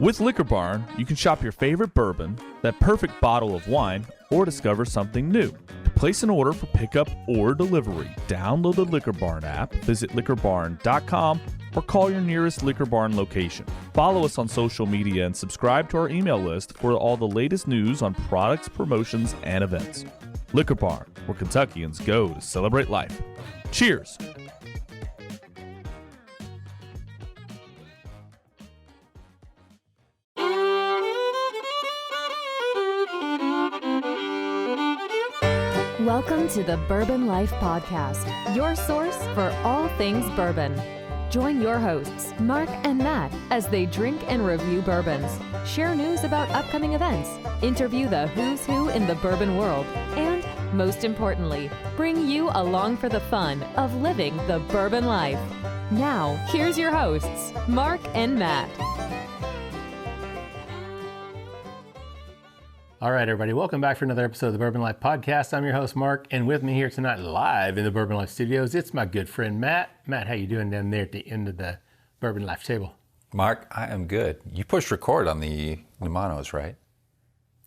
With Liquor Barn, you can shop your favorite bourbon, that perfect bottle of wine, or discover something new. To place an order for pickup or delivery, download the Liquor Barn app, visit liquorbarn.com, or call your nearest Liquor Barn location. Follow us on social media and subscribe to our email list for all the latest news on products, promotions, and events. Liquor Barn, where Kentuckians go to celebrate life. Cheers! Welcome to the Bourbon Life Podcast, your source for all things bourbon. Join your hosts, Mark and Matt, as they drink and review bourbons, share news about upcoming events, interview the who's who in the bourbon world, and, most importantly, bring you along for the fun of living the bourbon life. Now, here's your hosts, Mark and Matt. All right, everybody, welcome back for another episode of the Bourbon Life Podcast. I'm your host, Mark, and with me here tonight live in the Bourbon Life Studios, it's my good friend, Matt. Matt, how you doing down there at the end of the Bourbon Life table? Mark, I am good. You pushed record on the Numanos, right?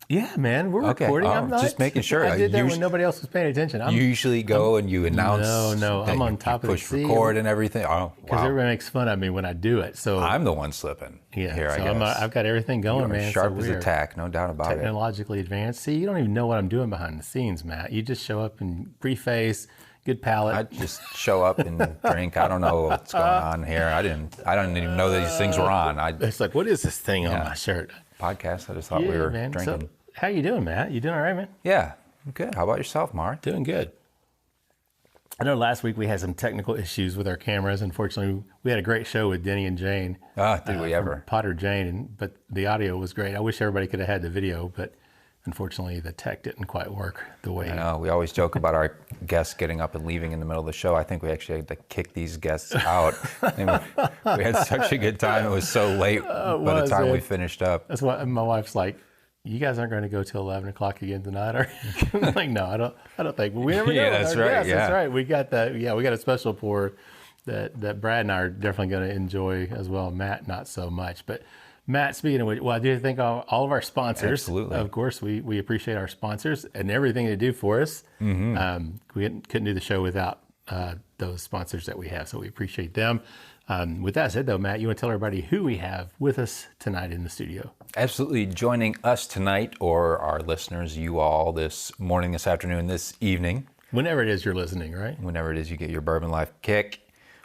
Yeah, man, we're recording. I'm just making sure. I did that when nobody else was paying attention. You usually go and you announce. No, I'm on top of the push record and everything. Oh, because everybody makes fun of me when I do it. So I'm the one slipping. Yeah, here, so I guess. I've got everything going, man. Sharp as a tack, no doubt about it. Technologically advanced. See, you don't even know what I'm doing behind the scenes, Matt. You just show up and preface, good palate. I just show up and drink. I don't know what's going on here. I didn't even know these things were on. It's like, what is this thing on my shirt? Podcast. I just thought we were drinking. So, how you doing, Matt? You doing all right, man? Yeah, I'm good. How about yourself, Mark? Doing good. I know last week we had some technical issues with our cameras. Unfortunately, we had a great show with Denny and Jane. Did we ever? Potter Jane, but the audio was great. I wish everybody could have had the video, but unfortunately the tech didn't quite work the way. I know. We always joke about our guests getting up and leaving in the middle of the show. I think we actually had to kick these guests out. We had such a good time. It was so late by the time we finished up. That's why my wife's like, you guys aren't going to go till 11 o'clock again tonight, are you? I'm like, no, I don't think. But we never know. Yeah, that's right. Yes, that's right. We got that. Yeah, we got a special pour that Brad and I are definitely going to enjoy as well. Matt, not so much. But Matt, speaking of which, well, I do thank all of our sponsors. Absolutely. Of course, we appreciate our sponsors and everything they do for us. Mm-hmm. We couldn't do the show without those sponsors that we have, so we appreciate them. With that said, though, Matt, you want to tell everybody who we have with us tonight in the studio? Absolutely. Joining us tonight, or our listeners, you all, this morning, this afternoon, this evening. Whenever it is you're listening, right? Whenever it is you get your Bourbon Life kick.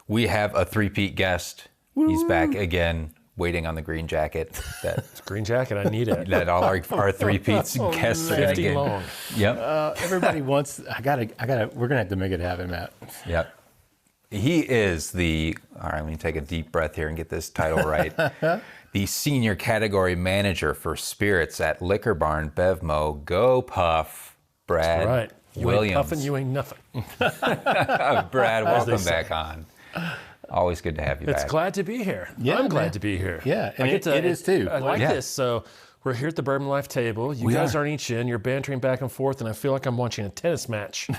We have a three-peat guest. Woo-woo. He's back again, waiting on the green jacket. It's green jacket. I need it. That all our three-peats guests are going to 50 get. long. Yep. Everybody wants, we're going to have to make it happen, Matt. Yep. He is all right, let me take a deep breath here and get this title right. The Senior Category Manager for Spirits at Liquor Barn, BevMo, GoPuff, Brad Right. You Williams. ain't puffing, you ain't nothing. Brad, welcome back on. Always good to have you back. It's glad to be here. Yeah, I'm man. glad to be here. Yeah, and it is too. I like this. So we're here at the Bourbon Life table. You guys aren't each in. You're bantering back and forth, and I feel like I'm watching a tennis match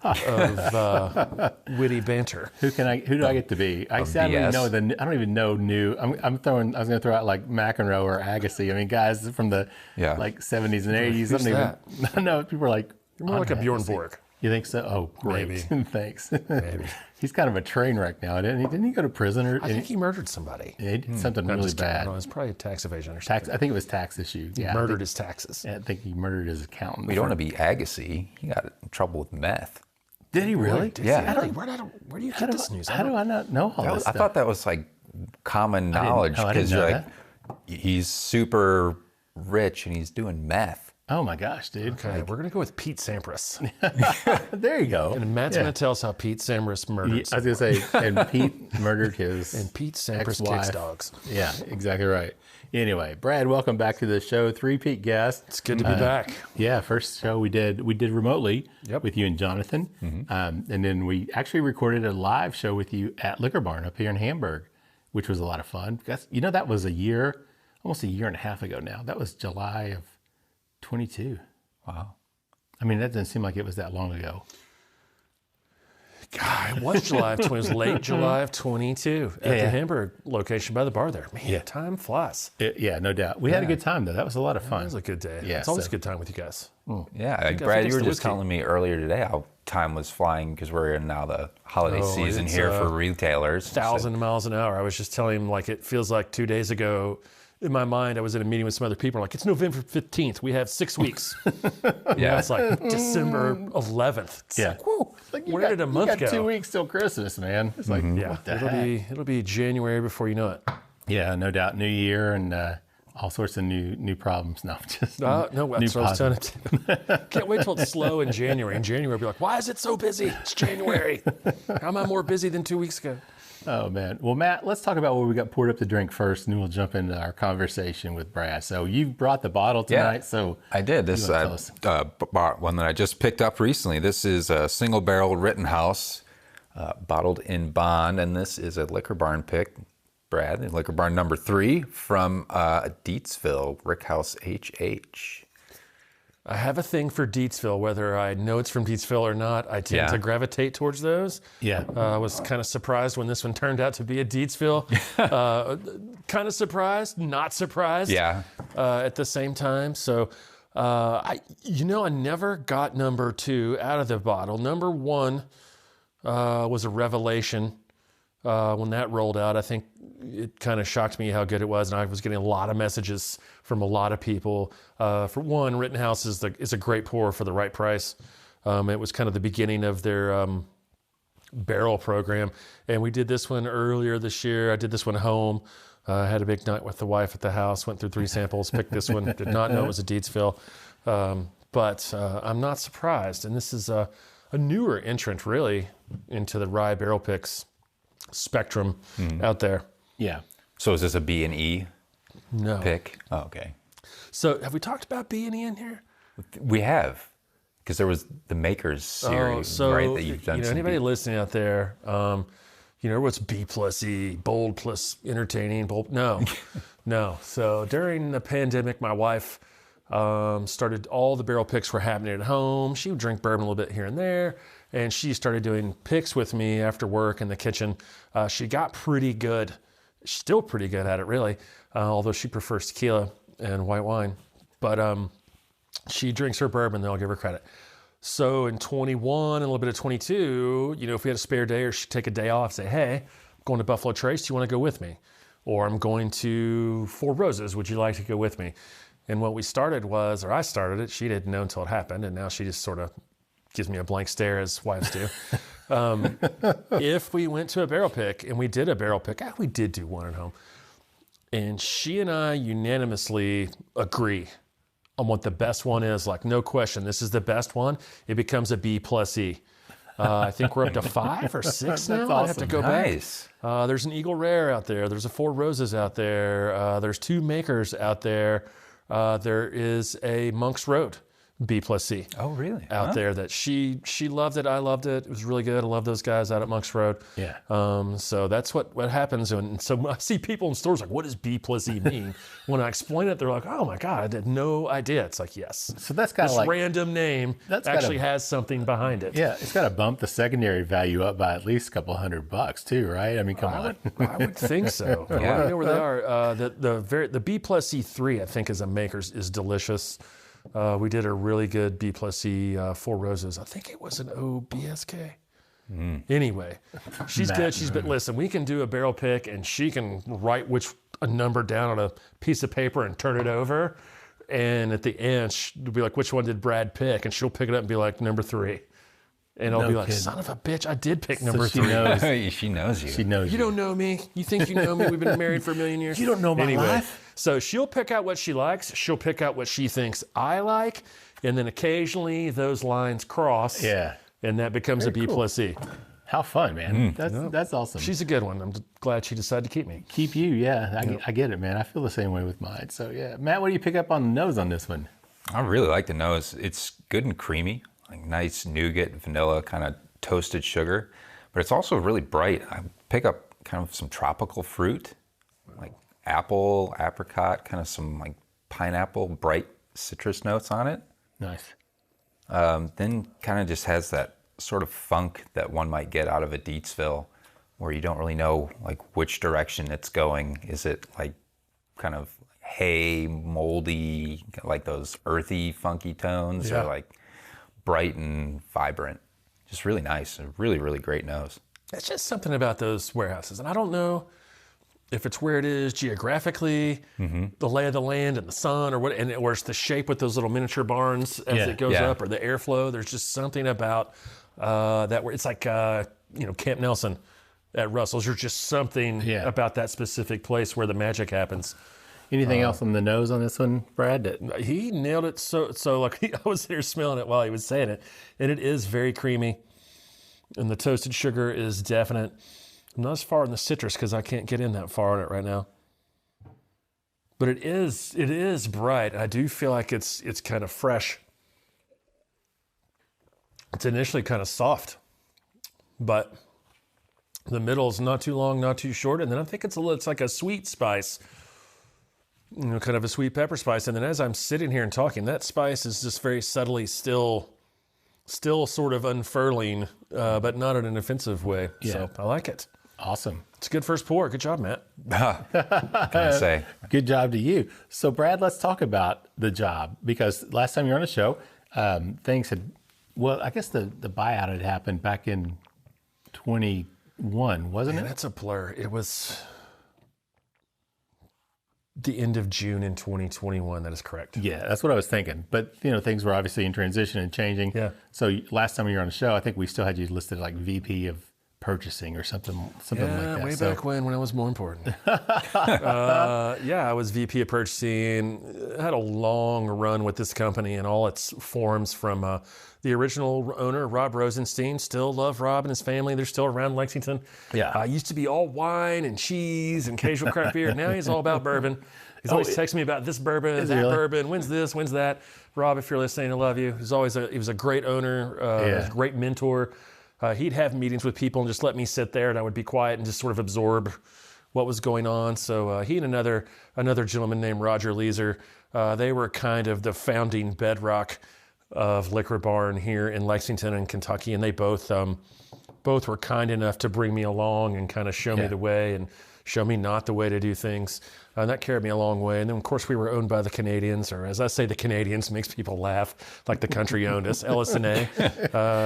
of witty banter. Who do I get to be? I don't even know new. I was going to throw out like McEnroe or Agassi. I mean, guys from the like 70s and 80s. Who's that? I know people are like, You're more like a Bjorn Borg. You think so? Oh, great. Maybe. Thanks. Maybe. He's kind of a train wreck now, didn't he go to prison? I think he murdered somebody. He did something really bad. No, it's probably a tax evasion or I something. think it was tax issue. He murdered his taxes. I think he murdered his accountant. We don't want to be Agassi. He got in trouble with meth. Did he really? Yeah. Where do you get this news? How do I not know all this I stuff? thought that was like common knowledge I didn't because know you're that. like, he's super rich and he's doing meth. Oh my gosh, dude. Okay, we're going to go with Pete Sampras. There you go. And Matt's going to tell us how Pete Sampras murdered I was going to say, and Pete murdered his And Pete Sampras ex-wife. kicks dogs. Yeah, exactly right. Anyway, Brad, welcome back to the show. Three-peat guest. It's good to be back. Yeah, first show we did remotely Yep. with you and Jonathan. And then we actually recorded a live show with you at Liquor Barn up here in Hamburg, which was a lot of fun. Because, that was almost a year and a half ago now. That was July of 22. Wow. I mean, that doesn't seem like it was that long ago. God, it was July of 20. It was late July of 22 at the Hamburg location by the bar there. Man, time flies. Yeah, no doubt. We had a good time though. That was a lot of fun. It was a good day. Yeah, It's always a good time with you guys. Yeah, Brad, you were just telling me earlier today how time was flying because we're in now the holiday season here for retailers. 1,000 miles an hour. I was just telling him, like, it feels like 2 days ago. In my mind, I was in a meeting with some other people. Like, it's November 15th. We have 6 weeks. Now it's like December 11th. It's like, whoa, Like where did a month you got go? 2 weeks till Christmas, man. It's like, what the heck? It'll be January before you know it. Yeah, no doubt. New year and all sorts of new problems. No, just No, new that's what I was telling positives. him. Can't wait till it's slow in January. In January, I'll be like, why is it so busy? It's January. How am I more busy than 2 weeks ago? Oh, man. Well, Matt, let's talk about what we got poured up to drink first, and then we'll jump into our conversation with Brad. So you brought the bottle tonight. So I did. This one that I just picked up recently. This is a single barrel Rittenhouse, bottled in bond, and this is a Liquor Barn pick. Brad, Liquor Barn number 3 from Deatsville, Rickhouse HH. I have a thing for Deatsville, whether I know it's from Deatsville or not. I tend to gravitate towards those. Yeah. I was kind of surprised when this one turned out to be a Deatsville. Kind of surprised, not surprised. At the same time. So, I never got number 2 out of the bottle. Number 1 was a revelation. When that rolled out, I think it kind of shocked me how good it was, and I was getting a lot of messages from a lot of people. For one, Rittenhouse is a great pour for the right price. It was kind of the beginning of their barrel program, and we did this one earlier this year. I did this one home. I had a big night with the wife at the house. Went through 3 samples, picked this one. Did not know it was a Deatsville, but I'm not surprised. And this is a newer entrant, really, into the rye barrel picks spectrum out there. Yeah. So is this a B and E pick? Oh, okay. So have we talked about B and E in here? We have, because there was the Makers series, right? That you've done. Anybody listening out there, what's B plus E, bold plus entertaining, bold? No, no. So during the pandemic, my wife started, all the barrel picks were happening at home. She would drink bourbon a little bit here and there. And she started doing picks with me after work in the kitchen. She got pretty good, still pretty good at it, really, although she prefers tequila and white wine. But she drinks her bourbon, then I'll give her credit. So in 21 and a little bit of 22, if we had a spare day or she'd take a day off, say, hey, I'm going to Buffalo Trace, do you want to go with me? Or I'm going to Four Roses, would you like to go with me? And what we started was, or I started it, she didn't know until it happened, and now she just sort of gives me a blank stare, as wives do. If we went to a barrel pick, and we did a barrel pick, we did do one at home, and she and I unanimously agree on what the best one is. Like, no question, this is the best one. It becomes a B plus E. I think we're up to 5 or 6 now. That's I'd have to go Nice. back. There's an Eagle Rare out there. There's a Four Roses out there. There's 2 Makers out there. There is a Monk's Road B plus C. Oh, really? Out there that she loved it. I loved it. It was really good. I love those guys out at Monk's Road. Yeah. So that's what happens. And so when I see people in stores like, what does B plus E mean? When I explain it, they're like, oh my God, I had no idea. It's like, yes. So that's kind of this like random name actually has something behind it. Yeah, it's got to bump the secondary value up by at least a couple $100 too, right? I mean, come on. I would think so. Yeah. I know where they are. The B plus C3, I think, is a Maker's, is delicious. We did a really good B plus C Four Roses. I think it was an OBSK. Anyway, she's good. She's been, listen, we can do a barrel pick and she can write a number down on a piece of paper and turn it over. And at the end, she'll be like, which one did Brad pick? And she'll pick it up and be like, number 3. And I'll be like, son of a bitch, I did pick number 3. She knows you. She knows You don't know me. You think you know me? We've been married for a million years. You don't know my life. So she'll pick out what she likes. She'll pick out what she thinks I like. And then occasionally those lines cross. Yeah. And that becomes a B plus E. How fun, man. That's awesome. She's a good one. I'm glad she decided to keep me. Keep you, yeah. I get it, man. I feel the same way with mine. So, yeah. Matt, what do you pick up on the nose on this one? I really like the nose. It's good and creamy, like nice nougat, vanilla, kind of toasted sugar. But it's also really bright. I pick up kind of some tropical fruit, like apple, apricot, kind of some like pineapple, bright citrus notes on it. Nice. Then kind of just has that sort of funk that one might get out of a Dietsville, where you don't really know like which direction it's going. Is it like kind of hay, moldy, like those earthy, funky tones, or like bright and vibrant? Just really nice. A really, really great nose. It's just something about those warehouses. And I don't know if it's where it is geographically, the lay of the land and the sun, or what, or it's the shape with those little miniature barns as it goes up, or the airflow. There's just something about that where it's like, Camp Nelson at Russell's. There's just something about that specific place where the magic happens. Anything else on the nose on this one, Brad? He nailed it. So like I was there smelling it while he was saying it, and it is very creamy, and the toasted sugar is definite. I'm not as far in the citrus because I can't get in that far on it right now, but it is bright. I do feel like it's kind of fresh. It's initially kind of soft, but the middle is not too long, not too short, and then I think it's like a sweet spice. Kind of a sweet pepper spice. And then as I'm sitting here and talking, that spice is just very subtly still sort of unfurling, but not in an offensive way. Yeah. So I like it. Awesome. It's a good first pour. Good job, Matt. Can I say? Good job to you. So Brad, let's talk about the job, because last time you were on the show, things had, I guess the buyout had happened back in 21, wasn't it? That's a blur. It was the end of June in 2021. That is correct. Yeah, that's what I was thinking. But, things were obviously in transition and changing. Yeah. So last time you were on the show, I think we still had you listed like VP of purchasing or something like that. Way back when it was more important. I was VP of purchasing. I had a long run with this company and all its forms, from the original owner, Rob Rosenstein. Still love Rob and his family. They're still around Lexington. Yeah. Used to be all wine and cheese and casual craft beer. Now he's all about bourbon. He's always texting me about this bourbon, that bourbon, when's this, when's that. Rob, if you're listening, I love you. He was a great owner, a great mentor. He'd have meetings with people and just let me sit there, and I would be quiet and just sort of absorb what was going on. So he and another gentleman named Roger Leeser, they were kind of the founding bedrock of Liquor Barn here in Lexington and Kentucky, and they both were kind enough to bring me along and kind of show me the way and show me not the way to do things. And that carried me a long way. And then, of course, we were owned by the Canadians, or as I say, the Canadians, makes people laugh, like the country owned us, Ellis&A.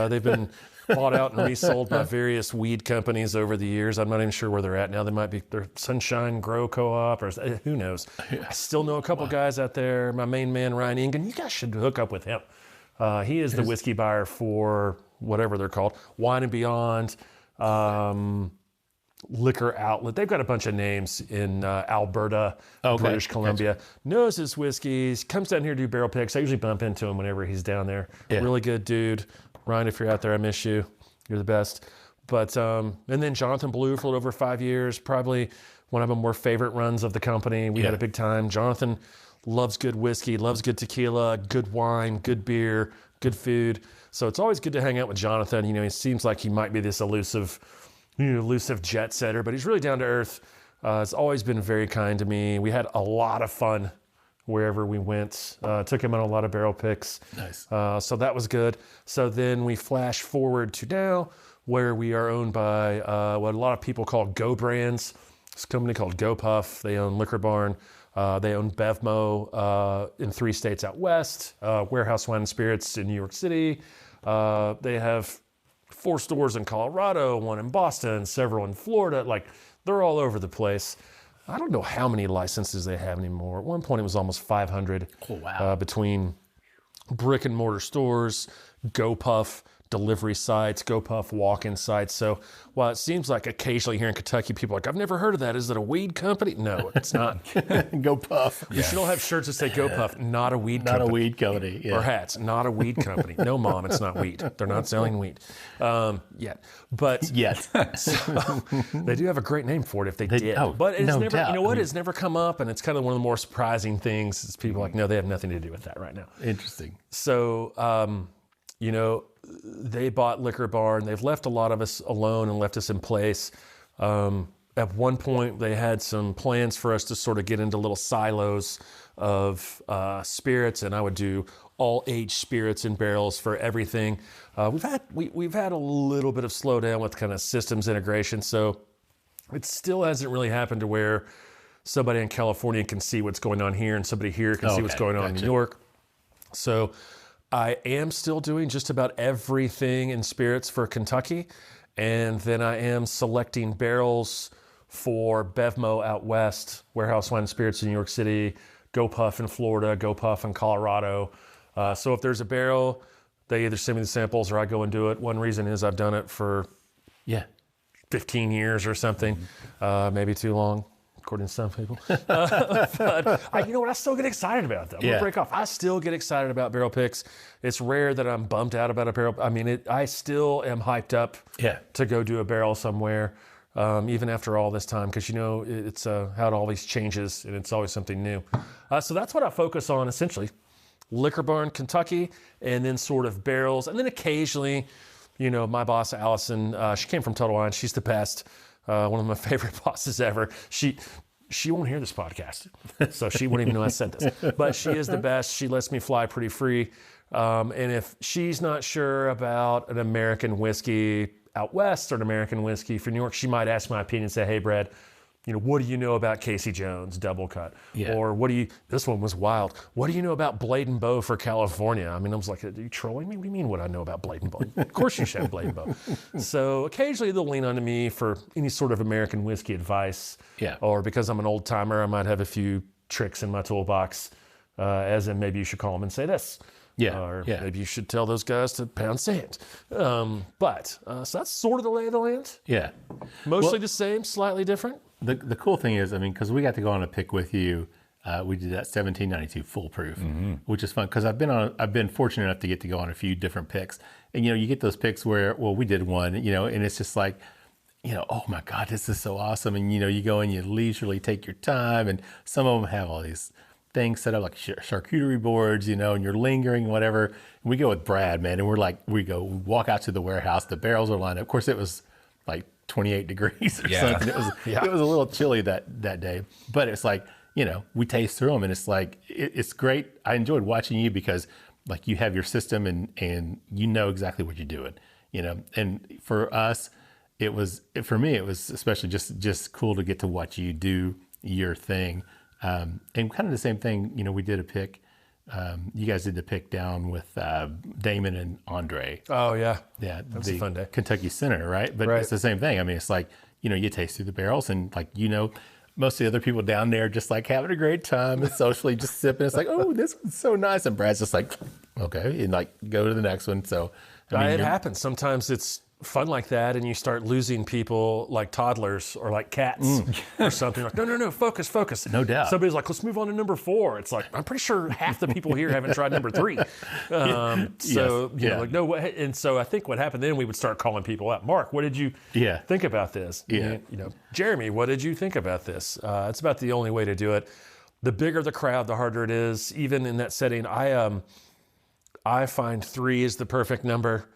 They've been bought out and resold by various weed companies over the years. I'm not even sure where they're at now. They might be their Sunshine Grow Co-op, or who knows. I still know a couple guys out there. My main man, Ryan Ingen, you guys should hook up with him. He is the whiskey buyer for whatever they're called, Wine and Beyond, Liquor Outlet. They've got a bunch of names in Alberta, British Columbia. Knows his whiskeys, comes down here to do barrel picks. I usually bump into him whenever he's down there. Yeah. Really good dude. Ryan, if you're out there, I miss you. You're the best. But and then Jonathan Blue for a little over 5 years, probably one of my more favorite runs of the company. We had a big time. Jonathan loves good whiskey, loves good tequila, good wine, good beer, good food. So it's always good to hang out with Jonathan. He seems like he might be this elusive jet setter, but he's really down to earth. He's always been very kind to me. We had a lot of fun wherever we went. Took him on a lot of barrel picks. Nice. So that was good. So then we flash forward to now, where we are owned by what a lot of people call Go Brands. This company called GoPuff. They own Liquor Barn. They own BevMo in 3 states out west. Warehouse Wine and Spirits in New York City. They have 4 stores in Colorado, 1 in Boston, several in Florida. Like, they're all over the place. I don't know how many licenses they have anymore. At one point, it was almost 500. Oh, wow. Between brick and mortar stores, GoPuff delivery sites, GoPuff walk-in sites. So while it seems like occasionally here in Kentucky, people are like, I've never heard of that. Is it a weed company? No, it's not. GoPuff. You should all have shirts that say GoPuff, not a weed company. Not a weed company. Yeah. Or hats, not a weed company. No, Mom, it's not weed. They're not selling weed yet. But yet. So, they do have a great name for it if they did. Oh, but it's never, doubt. You know what? It's never come up, and it's kind of one of the more surprising things is people are like, no, they have nothing to do with that right now. Interesting. So, they bought Liquor Barn. They've left a lot of us alone and left us in place. And at one point they had some plans for us to sort of get into little silos of spirits, and I would do all aged spirits in barrels for everything. We've had a little bit of slowdown with kind of systems integration, so it still hasn't really happened to where somebody in California can see what's going on here and somebody here can see what's going on in New York. So I am still doing just about everything in spirits for Kentucky, and then I am selecting barrels for BevMo out west, Warehouse Wine and Spirits in New York City, GoPuff in Florida, GoPuff in Colorado. So if there's a barrel, they either send me the samples or I go and do it. One reason is I've done it for 15 years or something, maybe too long, according to some people. But you know what? I still get excited about them. I'm gonna break off. I still get excited about barrel picks. It's rare that I'm bummed out about a barrel. I mean, I still am hyped up to go do a barrel somewhere, even after all this time, because it's how it always changes and it's always something new. So that's what I focus on essentially. Liquor Barn, Kentucky, and then sort of barrels. And then occasionally, my boss, Allison, she came from Total Wine. She's the best. One of my favorite bosses ever. She won't hear this podcast, so she won't even know I said this. But she is the best. She lets me fly pretty free. And if she's not sure about an American whiskey out west or an American whiskey for New York, she might ask my opinion and say, hey, Brad, what do you know about Casey Jones double cut? Or this one was wild. What do you know about Blade and Bow for California? I mean, I was like, are you trolling me? What do you mean what I know about Blade and Bow? Of course you should have Blade and Bow. So occasionally they'll lean onto me for any sort of American whiskey advice. Or because I'm an old timer, I might have a few tricks in my toolbox, as in maybe you should call them and say this. Or maybe you should tell those guys to pound sand. So that's sort of the lay of the land. Mostly the same, slightly different. The cool thing is, because we got to go on a pick with you, we did that 1792 foolproof, which is fun because I've been fortunate enough to get to go on a few different picks, and you get those picks where we did one, and it's just like, oh my God, this is so awesome, and you go and you leisurely take your time, and some of them have all these things set up like charcuterie boards, and you're lingering, whatever. And we go with Brad, man, and we walk out to the warehouse, the barrels are lined up. Of course, it was like 28 degrees or something. It was a little chilly that day, but it's like, we taste through them and it's like, it's great. I enjoyed watching you because like you have your system and you know exactly what you're doing, and for us, for me, it was especially just cool to get to watch you do your thing. And kind of the same thing, we did a pick. You guys did the pick down with Damon and Andre. Oh, yeah. Yeah. That was a fun day. Kentucky Center, right? But it's the same thing. It's like, you taste through the barrels and like, most of the other people down there just like having a great time and socially just sipping. It's like, oh, this one's so nice. And Brad's just like, okay. And like, go to the next one. So it happens. Sometimes it's fun like that and you start losing people like toddlers or like cats or something. Like, no, focus. No doubt. Somebody's like, let's move on to number 4. It's like, I'm pretty sure half the people here haven't tried number 3. Like, no way. And so I think what happened then, we would start calling people out. Mark, what did you think about this? Jeremy, what did you think about this? It's about the only way to do it. The bigger the crowd, the harder it is. Even in that setting, I find 3 is the perfect number.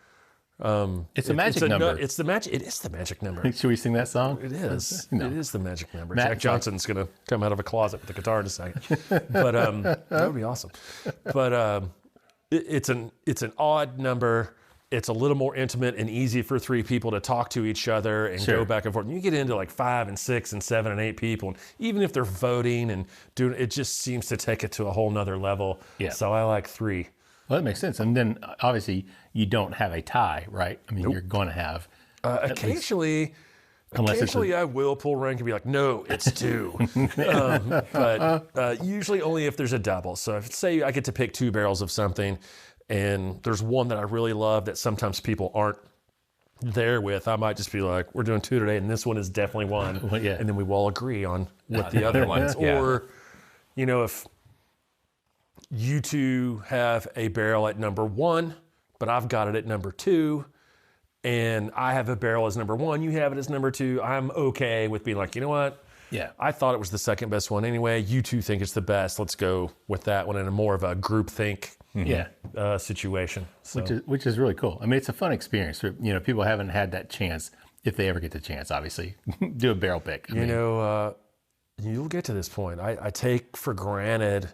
It's a magic number. It is the magic number. Should we sing that song? It is. No. It is the magic number. Matt Jack Johnson's going to come out of a closet with the guitar in a second. But that would be awesome. But it's an odd number. It's a little more intimate and easy for 3 people to talk to each other and go back and forth. And you get into like 5 and 6 and 7 and 8 people, and even if they're voting and doing, it just seems to take it to a whole nother level. So I like 3. Well, that makes sense. And then obviously you don't have a tie, right? You're going to have occasionally I will pull rank and be like, no, it's 2. But usually only if there's a double. So if say I get to pick 2 barrels of something and there's one that I really love that sometimes people aren't there with, I might just be like, we're doing 2 today and this one is definitely 1. And then we will all agree on what the other ones. Or, if you 2 have a barrel at number 1, but I've got it at number 2, and I have a barrel as number 1, you have it as number 2, I'm okay with being like, you know what? I thought it was the second best one anyway. You 2 think it's the best. Let's go with that one in a more of a group think situation. So. Which is really cool. It's a fun experience. People haven't had that chance. if they ever get the chance, obviously, do a barrel pick. You'll get to this point. I take for granted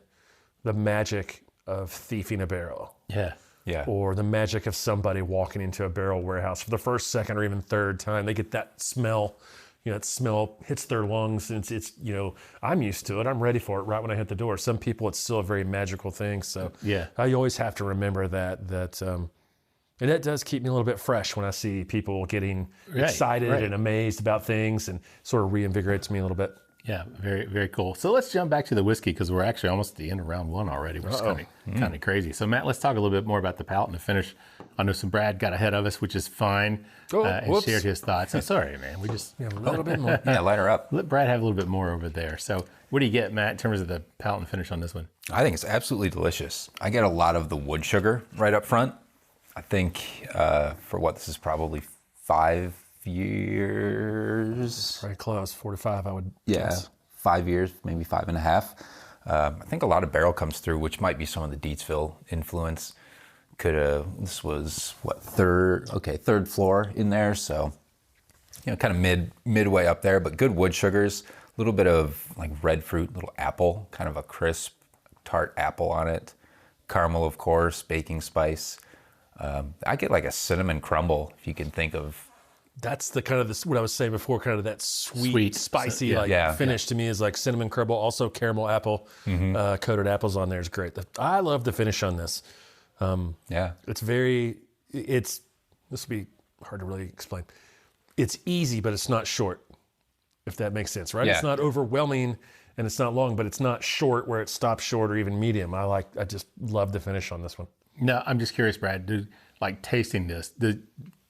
the magic of thieving a barrel. Yeah. Yeah. Or the magic of somebody walking into a barrel warehouse for the first, second, or even third time. They get that smell. That smell hits their lungs, and it's I'm used to it. I'm ready for it right when I hit the door. Some people, it's still a very magical thing. So yeah, I always have to remember that, and that does keep me a little bit fresh when I see people getting excited and amazed about things, and sort of reinvigorates me a little bit. Yeah, very, very cool. So let's jump back to the whiskey because we're actually almost at the end of round one already, which is kind of crazy. So Matt, let's talk a little bit more about the palate and the finish. I know some Brad got ahead of us, which is fine, and shared his thoughts. I'm sorry, man. We just a little bit more. Yeah, light her up. Let Brad have a little bit more over there. So what do you get, Matt, in terms of the palate and finish on this one? I think it's absolutely delicious. I get a lot of the wood sugar right up front. I think for what this is probably 5 years. Very close, 45, I would guess. 5 years, maybe 5.5. I think a lot of barrel comes through, which might be some of the Dietsville influence. This was third floor in there, so kind of midway up there, but good wood sugars, a little bit of like red fruit, little apple, kind of a crisp tart apple on it, caramel, of course, baking spice. I get like a cinnamon crumble, if you can think of. That's the kind of what I was saying before, kind of that sweet spicy finish to me is like cinnamon crumble, also caramel apple, coated apples on there is great. I love the finish on this. This will be hard to really explain. It's easy, but it's not short, if that makes sense, right? Yeah. It's not overwhelming and it's not long, but it's not short where it stops short or even medium. I just love the finish on this one. No, I'm just curious, Brad, tasting this,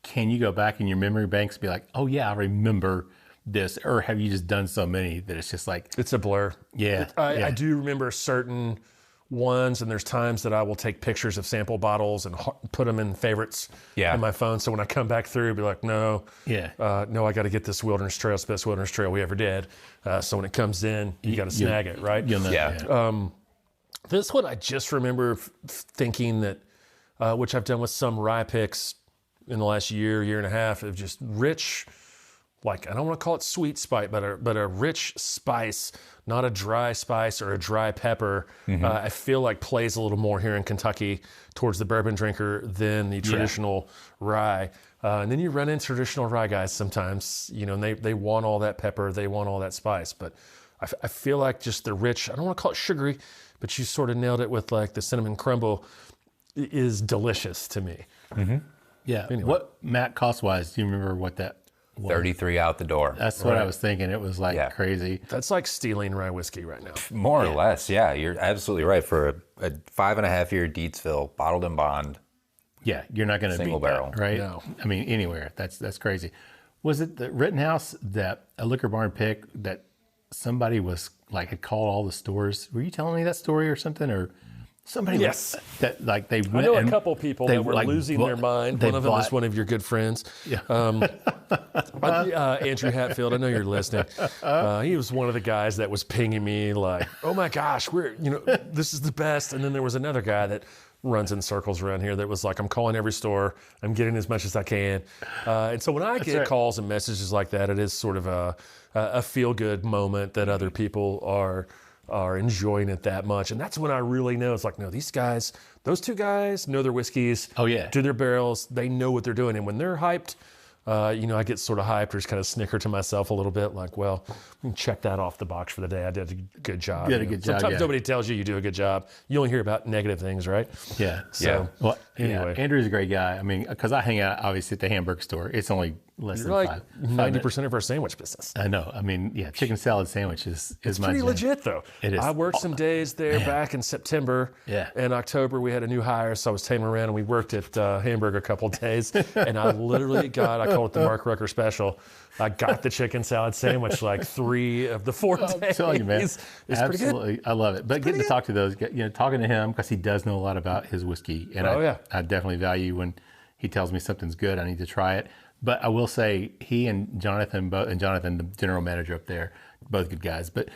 can you go back in your memory banks and be like, oh yeah, I remember this, or have you just done so many that it's just like... It's a blur. Yeah. I do remember certain ones, and there's times that I will take pictures of sample bottles and put them in favorites in my phone. So when I come back through, I'll be like, no, I got to get this Wilderness Trail. It's the best Wilderness Trail we ever did. So when it comes in, you got to snag it, right? This one, I just remember thinking that, which I've done with some rye picks in the last year and a half, of just rich, like, I don't want to call it sweet spice, but a rich spice, not a dry spice or a dry pepper. I feel like plays a little more here in Kentucky towards the bourbon drinker than the traditional rye. And then you run into traditional rye guys sometimes, and they want all that pepper, they want all that spice. But I feel like just the rich, I don't want to call it sugary, but you sort of nailed it with like the cinnamon crumble is delicious to me. Yeah. Anyway. What, Matt, cost-wise, do you remember what that was? 33 out the door. That's what I was thinking. It was like crazy. That's like stealing rye whiskey right now. More or less, yeah. You're absolutely right. For a 5.5-year Dietsville, bottled in bond. Yeah, you're not going to single beat barrel, that, right? No. I mean, anywhere. That's crazy. Was it the Rittenhouse, a Liquor Barn pick that somebody was like had called all the stores? Were you telling me that story or something, or? Somebody they went. I know a couple people that were losing their mind. One of them is one of your good friends. Yeah. Andrew Hatfield, I know you're listening. He was one of the guys that was pinging me like, oh my gosh, this is the best. And then there was another guy that runs in circles around here that was like, I'm calling every store. I'm getting as much as I can. And so when I get calls and messages like that, it is sort of a feel-good moment that other people are enjoying it that much. And that's when I really know it's like, no, those two guys know their whiskeys, do their barrels, they know what they're doing. And when they're hyped, I get sort of hyped or just kind of snicker to myself a little bit like, well, I can check that off the box for the day. I did a good job. You did a good job. Sometimes nobody tells you do a good job. You only hear about negative things, right? Yeah. So, well, anyway. Andrew's a great guy. I mean, because I hang out obviously at the hamburger store. It's only less than like 90% of our sandwich business. I know. I mean, chicken salad sandwich is it's my pretty jam. legit though. It is. I worked some days there back in September. Yeah. In October we had a new hire, so I was tailing around and we worked at Hamburger a couple of days. And I literally I call it the Mark Rucker special. I got the chicken salad sandwich like 3 of the 4 days. I'm telling you, man. It's absolutely. I love it. But getting to talk to those, talking to him because he does know a lot about his whiskey. And I definitely value when he tells me something's good, I need to try it. But I will say he and Jonathan, the general manager up there, both good guys. But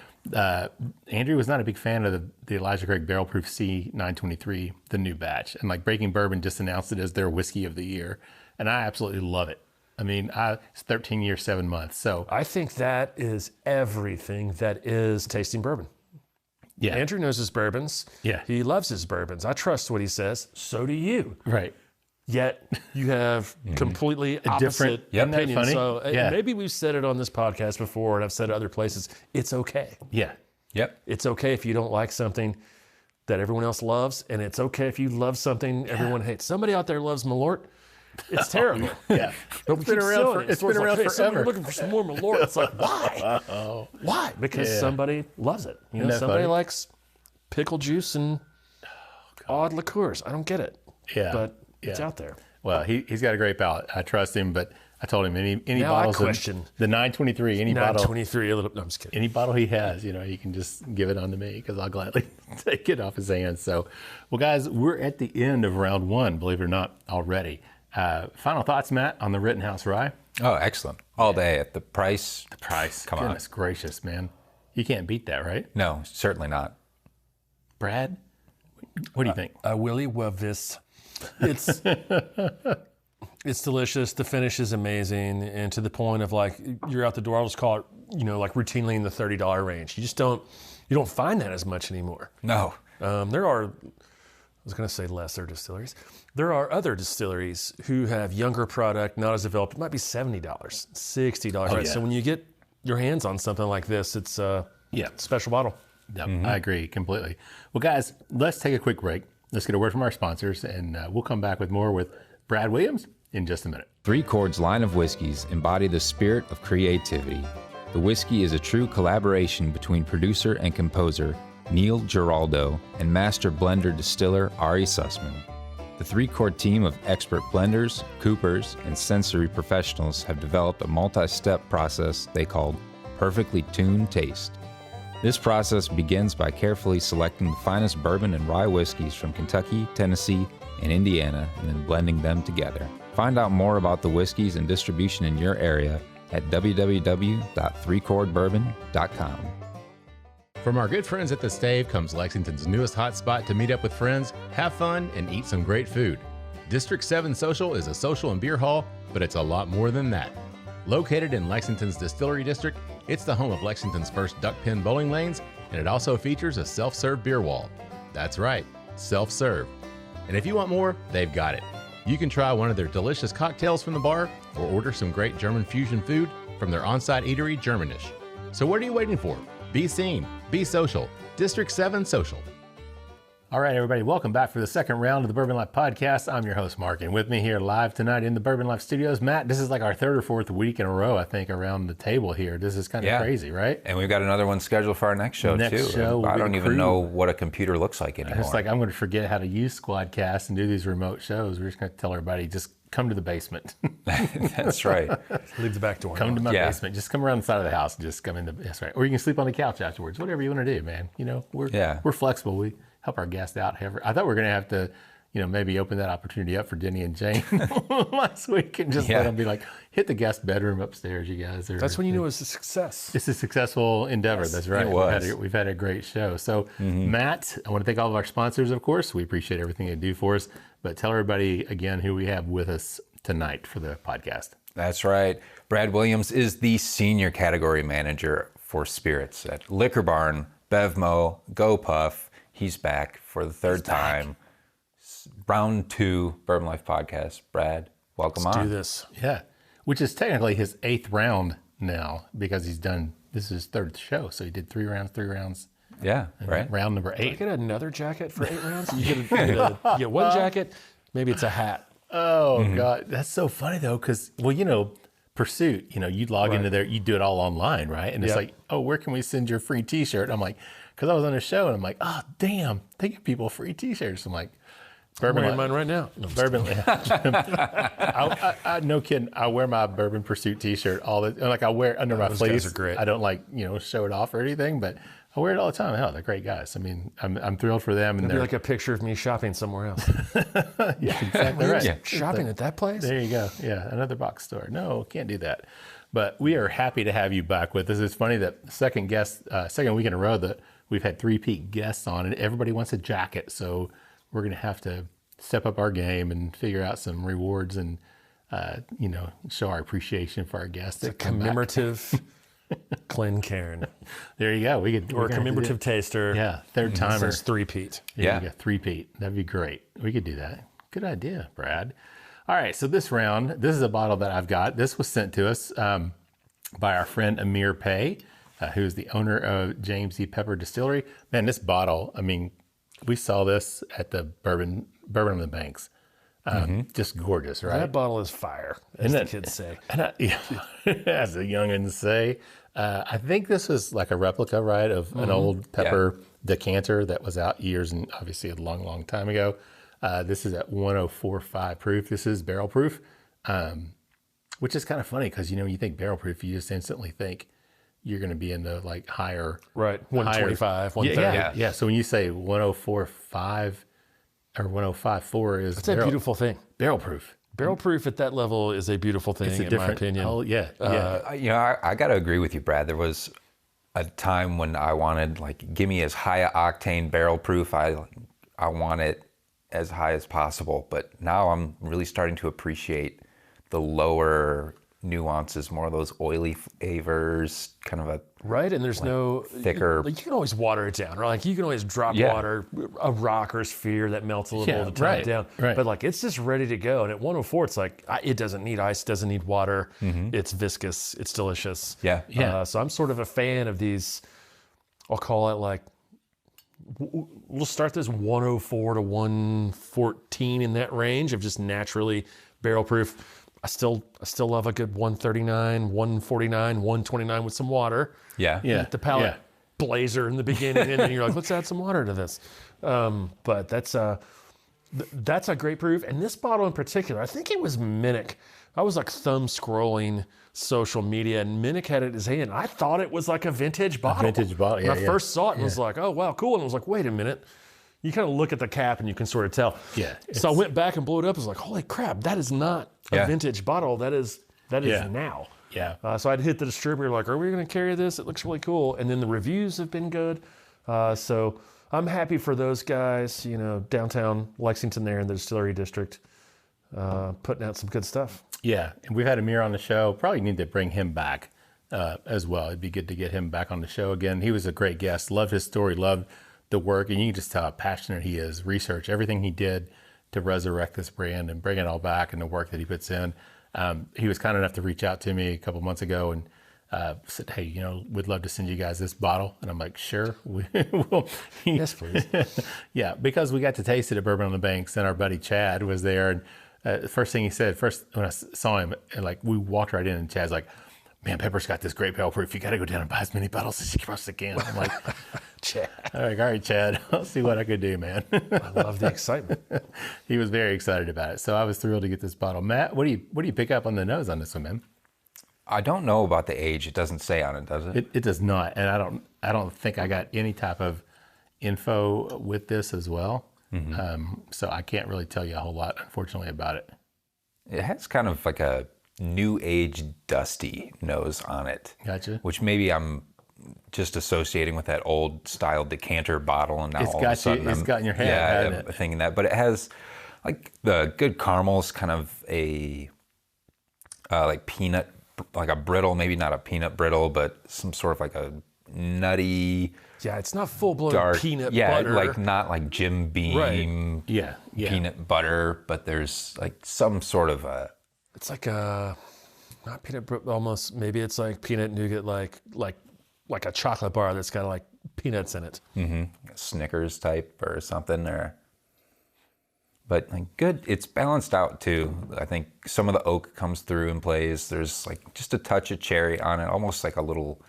Andrew was not a big fan of the Elijah Craig Barrel Proof C923, the new batch. And like Breaking Bourbon just announced it as their whiskey of the year. And I absolutely love it. I mean, it's 13 years, 7 months. So I think that is everything that is tasting bourbon. yeah, Andrew knows his bourbons. Yeah. He loves his bourbons. I trust what he says. So do you. right. Yet you have completely different- opposite Isn't that opinions. funny? So Yeah. maybe we've said it on this podcast before, and I've said it other places. It's okay. Yeah. Yep. It's okay if you don't like something that everyone else loves, and it's okay if you love something everyone hates. Somebody out there loves Malort. It's terrible. Yeah. But we It's been keep around selling for- it. it's So it's been like, around hey, somebody forever. looking for some more Malort. It's like, why? Why? Because Yeah. somebody loves it. You know, Isn't that somebody funny? likes pickle juice and odd liqueurs. I don't get it. Yeah. But it's Yeah. out there. Well, he's got a great palate. I trust him, but I told him any Now I bottles question the 923, any bottle 923, a little. No, I'm just kidding. any bottle he has, you can just give it on to me because I'll gladly take it off his hands. So, well, guys, we're at the end of round one, believe it or not, already. Final thoughts, Matt, on the Rittenhouse Rye? Oh, excellent. All day at the price. The price. Come on. Goodness gracious, man. You can't beat that, right? No, certainly not. Brad, what do you think? I really love this. It's it's delicious. The finish is amazing, and to the point of like you're out the door. I'll just call it, like routinely in the $30 range. You just don't find that as much anymore. No. There are, I was going to say lesser distilleries. There are other distilleries who have younger product, not as developed. It might be $70, $60. Right? yeah. So when you get your hands on something like this, it's a Yeah. special bottle. Yep, I agree completely. Well, guys, let's take a quick break. Let's get a word from our sponsors, and we'll come back with more with Brad Williams in just a minute. Three Chord's line of whiskeys embody the spirit of creativity. The whiskey is a true collaboration between producer and composer Neil Giraldo and master blender distiller Ari Sussman. The Three Chord team of expert blenders, coopers, and sensory professionals have developed a multi-step process they call Perfectly Tuned Taste. This process begins by carefully selecting the finest bourbon and rye whiskeys from Kentucky, Tennessee, and Indiana, and then blending them together. Find out more about the whiskeys and distribution in your area at www.threechordbourbon.com. From our good friends at The Stave comes Lexington's newest hotspot to meet up with friends, have fun, and eat some great food. District 7 Social is a social and beer hall, but it's a lot more than that. Located in Lexington's Distillery District, it's the home of Lexington's first duck pin bowling lanes, and it also features a self-serve beer wall. That's right, self-serve. And if you want more, they've got it. You can try one of their delicious cocktails from the bar or order some great German fusion food from their on-site eatery, Germanish. So what are you waiting for? Be seen, be social. District 7 Social. All right, everybody, welcome back for the second round of the Bourbon Life Podcast. I'm your host, Mark, and with me here live tonight in the Bourbon Life Studios, Matt. This is like our third or fourth week in a row, I think, around the table here. This is kind of crazy, right? And we've got another one scheduled for our next show, Next too. show will I be don't the even crew. know what a computer looks like anymore. It's like I'm going to forget how to use Squadcast and do these remote shows. We're just going to tell everybody, just come to the basement. That's right. Leave the back door. Come to my Yeah. basement. Just come around the side of the house and just come in. That's right. Or you can sleep on the couch afterwards. Whatever you want to do, man. We're flexible. We help our guests out. I thought we were going to have to, maybe open that opportunity up for Denny and Jane last week and just let them be like, hit the guest bedroom upstairs, you guys. That's when you know it's a success. It's a successful endeavor. That's right. it was. We've had a great show. So, Matt, I want to thank all of our sponsors, of course. We appreciate everything they do for us. But tell everybody again who we have with us tonight for the podcast. That's right. Brad Williams is the senior category manager for spirits at Liquor Barn, BevMo, GoPuff. He's back for the third time. Round 2, Bourbon Life Podcast. Brad, welcome Let's on. do this. Yeah, which is technically his 8th round now because this is his 3rd show. So he did 3 rounds. Yeah, right. Round number 8. I get another jacket for 8 rounds. You get one jacket. Maybe it's a hat. Oh, God. That's so funny, though, because, Pursuit, you'd log into there, you do it all online, right? And it's like, oh, where can we send your free T-shirt? I'm like, because I was on a show, and I'm like, oh, damn, they give people free T-shirts. I'm like, I'm Bourbon wearing Life. mine right now. No, Bourbon, I no kidding. I wear my Bourbon Pursuit T-shirt I wear it under my those fleece. guys are great. I don't show it off or anything, but I wear it all the time. Hell, they're great guys. I mean, I'm thrilled for them. And It'd be they're like a picture of me shopping somewhere else. yeah, exactly right. Yeah. Shopping at that place? There you go. Yeah, another box store. No, can't do that. But we are happy to have you back with us. It's funny that second week in a row that we've had 3-peat guests on, and everybody wants a jacket. So we're going to have to step up our game and figure out some rewards and show our appreciation for our guests. It's a commemorative Glencairn. There you go. Or a commemorative taster. Yeah, third timer. Says three-peat. Yeah, you got three-peat. That'd be great. We could do that. Good idea, Brad. All right, so this round, this is a bottle that I've got. This was sent to us by our friend Amir Pay, who's the owner of James E. Pepper Distillery. Man, this bottle, I mean, we saw this at the Bourbon on the Banks. Just gorgeous, right? That bottle is fire, as the kids say. And as the youngins say, I think this was like a replica, right, of an old pepper decanter that was out years and obviously a long, long time ago. This is at 104.5 proof. This is barrel proof, which is kind of funny because, you think barrel proof, you just instantly think you're going to be in the like higher. Right, 125, 130. Yeah. So when you say 104.5 or 105.4 is It's a beautiful thing. barrel proof. Barrel proof at that level is a beautiful thing, in my opinion. Oh, yeah. I got to agree with you, Brad. There was a time when I wanted, like, give me as high a octane barrel proof. I want it as high as possible. But now I'm really starting to appreciate the lower nuances, more of those oily flavors, kind of a right. And there's no thicker. Like you can always water it down, right? Like you can always drop water, a rock or a sphere that melts a little to tone it down. Right. But like it's just ready to go. And at 104, it's like it doesn't need ice, doesn't need water. It's viscous. It's delicious. Yeah. So I'm sort of a fan of these. I'll call it like. We'll start this 104 to 114 in that range of just naturally barrel proof. I still love a good 139, 149, 129 with some water. Yeah. The palate blazer in the beginning, and then you're like, let's add some water to this. But that's a great proof. And this bottle in particular, I think it was Minnick. I was like thumb scrolling social media, and Minnick had it in his hand. I thought it was like a vintage bottle. When I first saw it and was like, oh, wow, cool. And I was like, wait a minute. You kind of look at the cap and you can sort of tell. Yeah. So I went back and blew it up. I was like, holy crap, that is not a vintage bottle. That is now. Yeah. So I'd hit the distributor like, are we going to carry this? It looks really cool. And then the reviews have been good. So I'm happy for those guys, downtown Lexington there in the distillery district, putting out some good stuff. Yeah. And we've had Amir on the show. Probably need to bring him back as well. It'd be good to get him back on the show again. He was a great guest. Loved his story. Loved the work. And you can just tell how passionate he is. Research, everything he did to resurrect this brand and bring it all back, and the work that he puts in. He was kind enough to reach out to me a couple months ago and said, hey, we'd love to send you guys this bottle. And I'm like, sure. We will. Yes, please. Yeah, because we got to taste it at Bourbon on the Banks, and our buddy Chad was there. And the first thing he said, when I saw him, and like we walked right in, and Chad's like, man, Pepper's got this great barrel proof. You got to go down and buy as many bottles as you possibly can. I'm like, Chad. All right, Chad, I'll see what I could do, man. I love the excitement. He was very excited about it. So I was thrilled to get this bottle. Matt, what do you pick up on the nose on this one, man? I don't know about the age. It doesn't say on it, does it? It does not. And I don't think I got any type of info with this as well. So I can't really tell you a whole lot, unfortunately, about it. It has kind of like a new age dusty nose on it. Gotcha. Which maybe I'm just associating with that old style decanter bottle, and now all of a sudden it's got in your head, hasn't it? Thinking that. But it has like the good caramels, kind of a like peanut, like a brittle, maybe not a peanut brittle, but some sort of like a nutty. Yeah, it's not full blown Dark, peanut butter. like not like Jim Beam peanut butter, but there's like some sort of a. It's like a not peanut butter, almost maybe it's like peanut nougat, like a chocolate bar that's got like peanuts in it. Snickers type or something, but like good. It's balanced out too. I think some of the oak comes through and plays. There's like just a touch of cherry on it, almost like a little.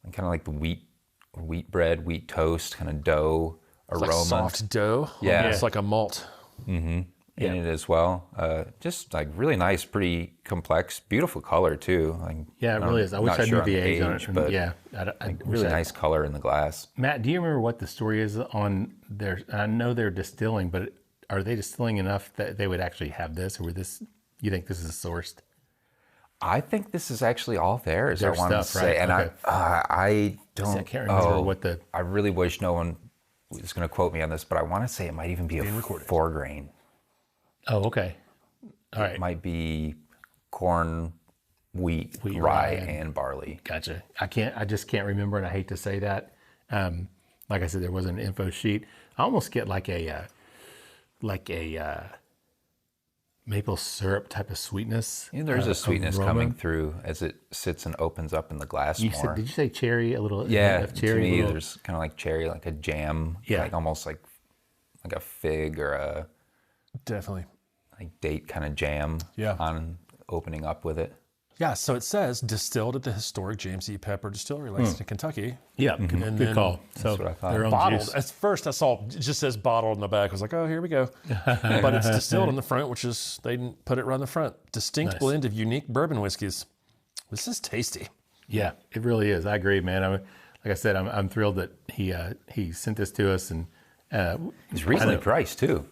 Kind of like the wheat bread, wheat toast, kind of dough aroma. Like soft dough. Yeah. It's like a malt. In it as well. Just like really nice, pretty complex, beautiful color too. Like, yeah, it really is. I wish I knew the age on it. But yeah, really nice color in the glass. Matt, do you remember what the story is on their? I know they're distilling, but are they distilling enough that they would actually have this, or you think this is sourced? I think this is actually all theirs. Their I want to stuff, say, right? and Okay. I don't. I can't remember what the. I really wish no one was going to quote me on this, but I want to say it might even be a 4-grain. Oh, okay. All right. It might be corn, wheat, rye, and barley. Gotcha. I just can't remember, and I hate to say that. Like I said, there wasn't an info sheet. I almost get like a maple syrup type of sweetness. Yeah, there's a sweetness aroma. coming through as it sits and opens up in the glass more. Did you say cherry? A little. Yeah, cherry. to me, there's kind of like cherry, like a jam. Yeah. Like almost like a fig or a Definitely. like date kind of jam. Yeah. On opening up with it. Yeah, so it says distilled at the historic James E. Pepper Distillery, Lexington, Kentucky. Yeah, good call. So what I thought. their own Bottled. juice. At first, I saw it just says bottled in the back. I was like, oh, here we go. But it's distilled in the front, which is, they didn't put it right in the front. Distinct Nice. blend of unique bourbon whiskeys. This is tasty. Yeah, it really is. I agree, man. Like I said, I'm thrilled that he sent this to us, and It's reasonably priced too.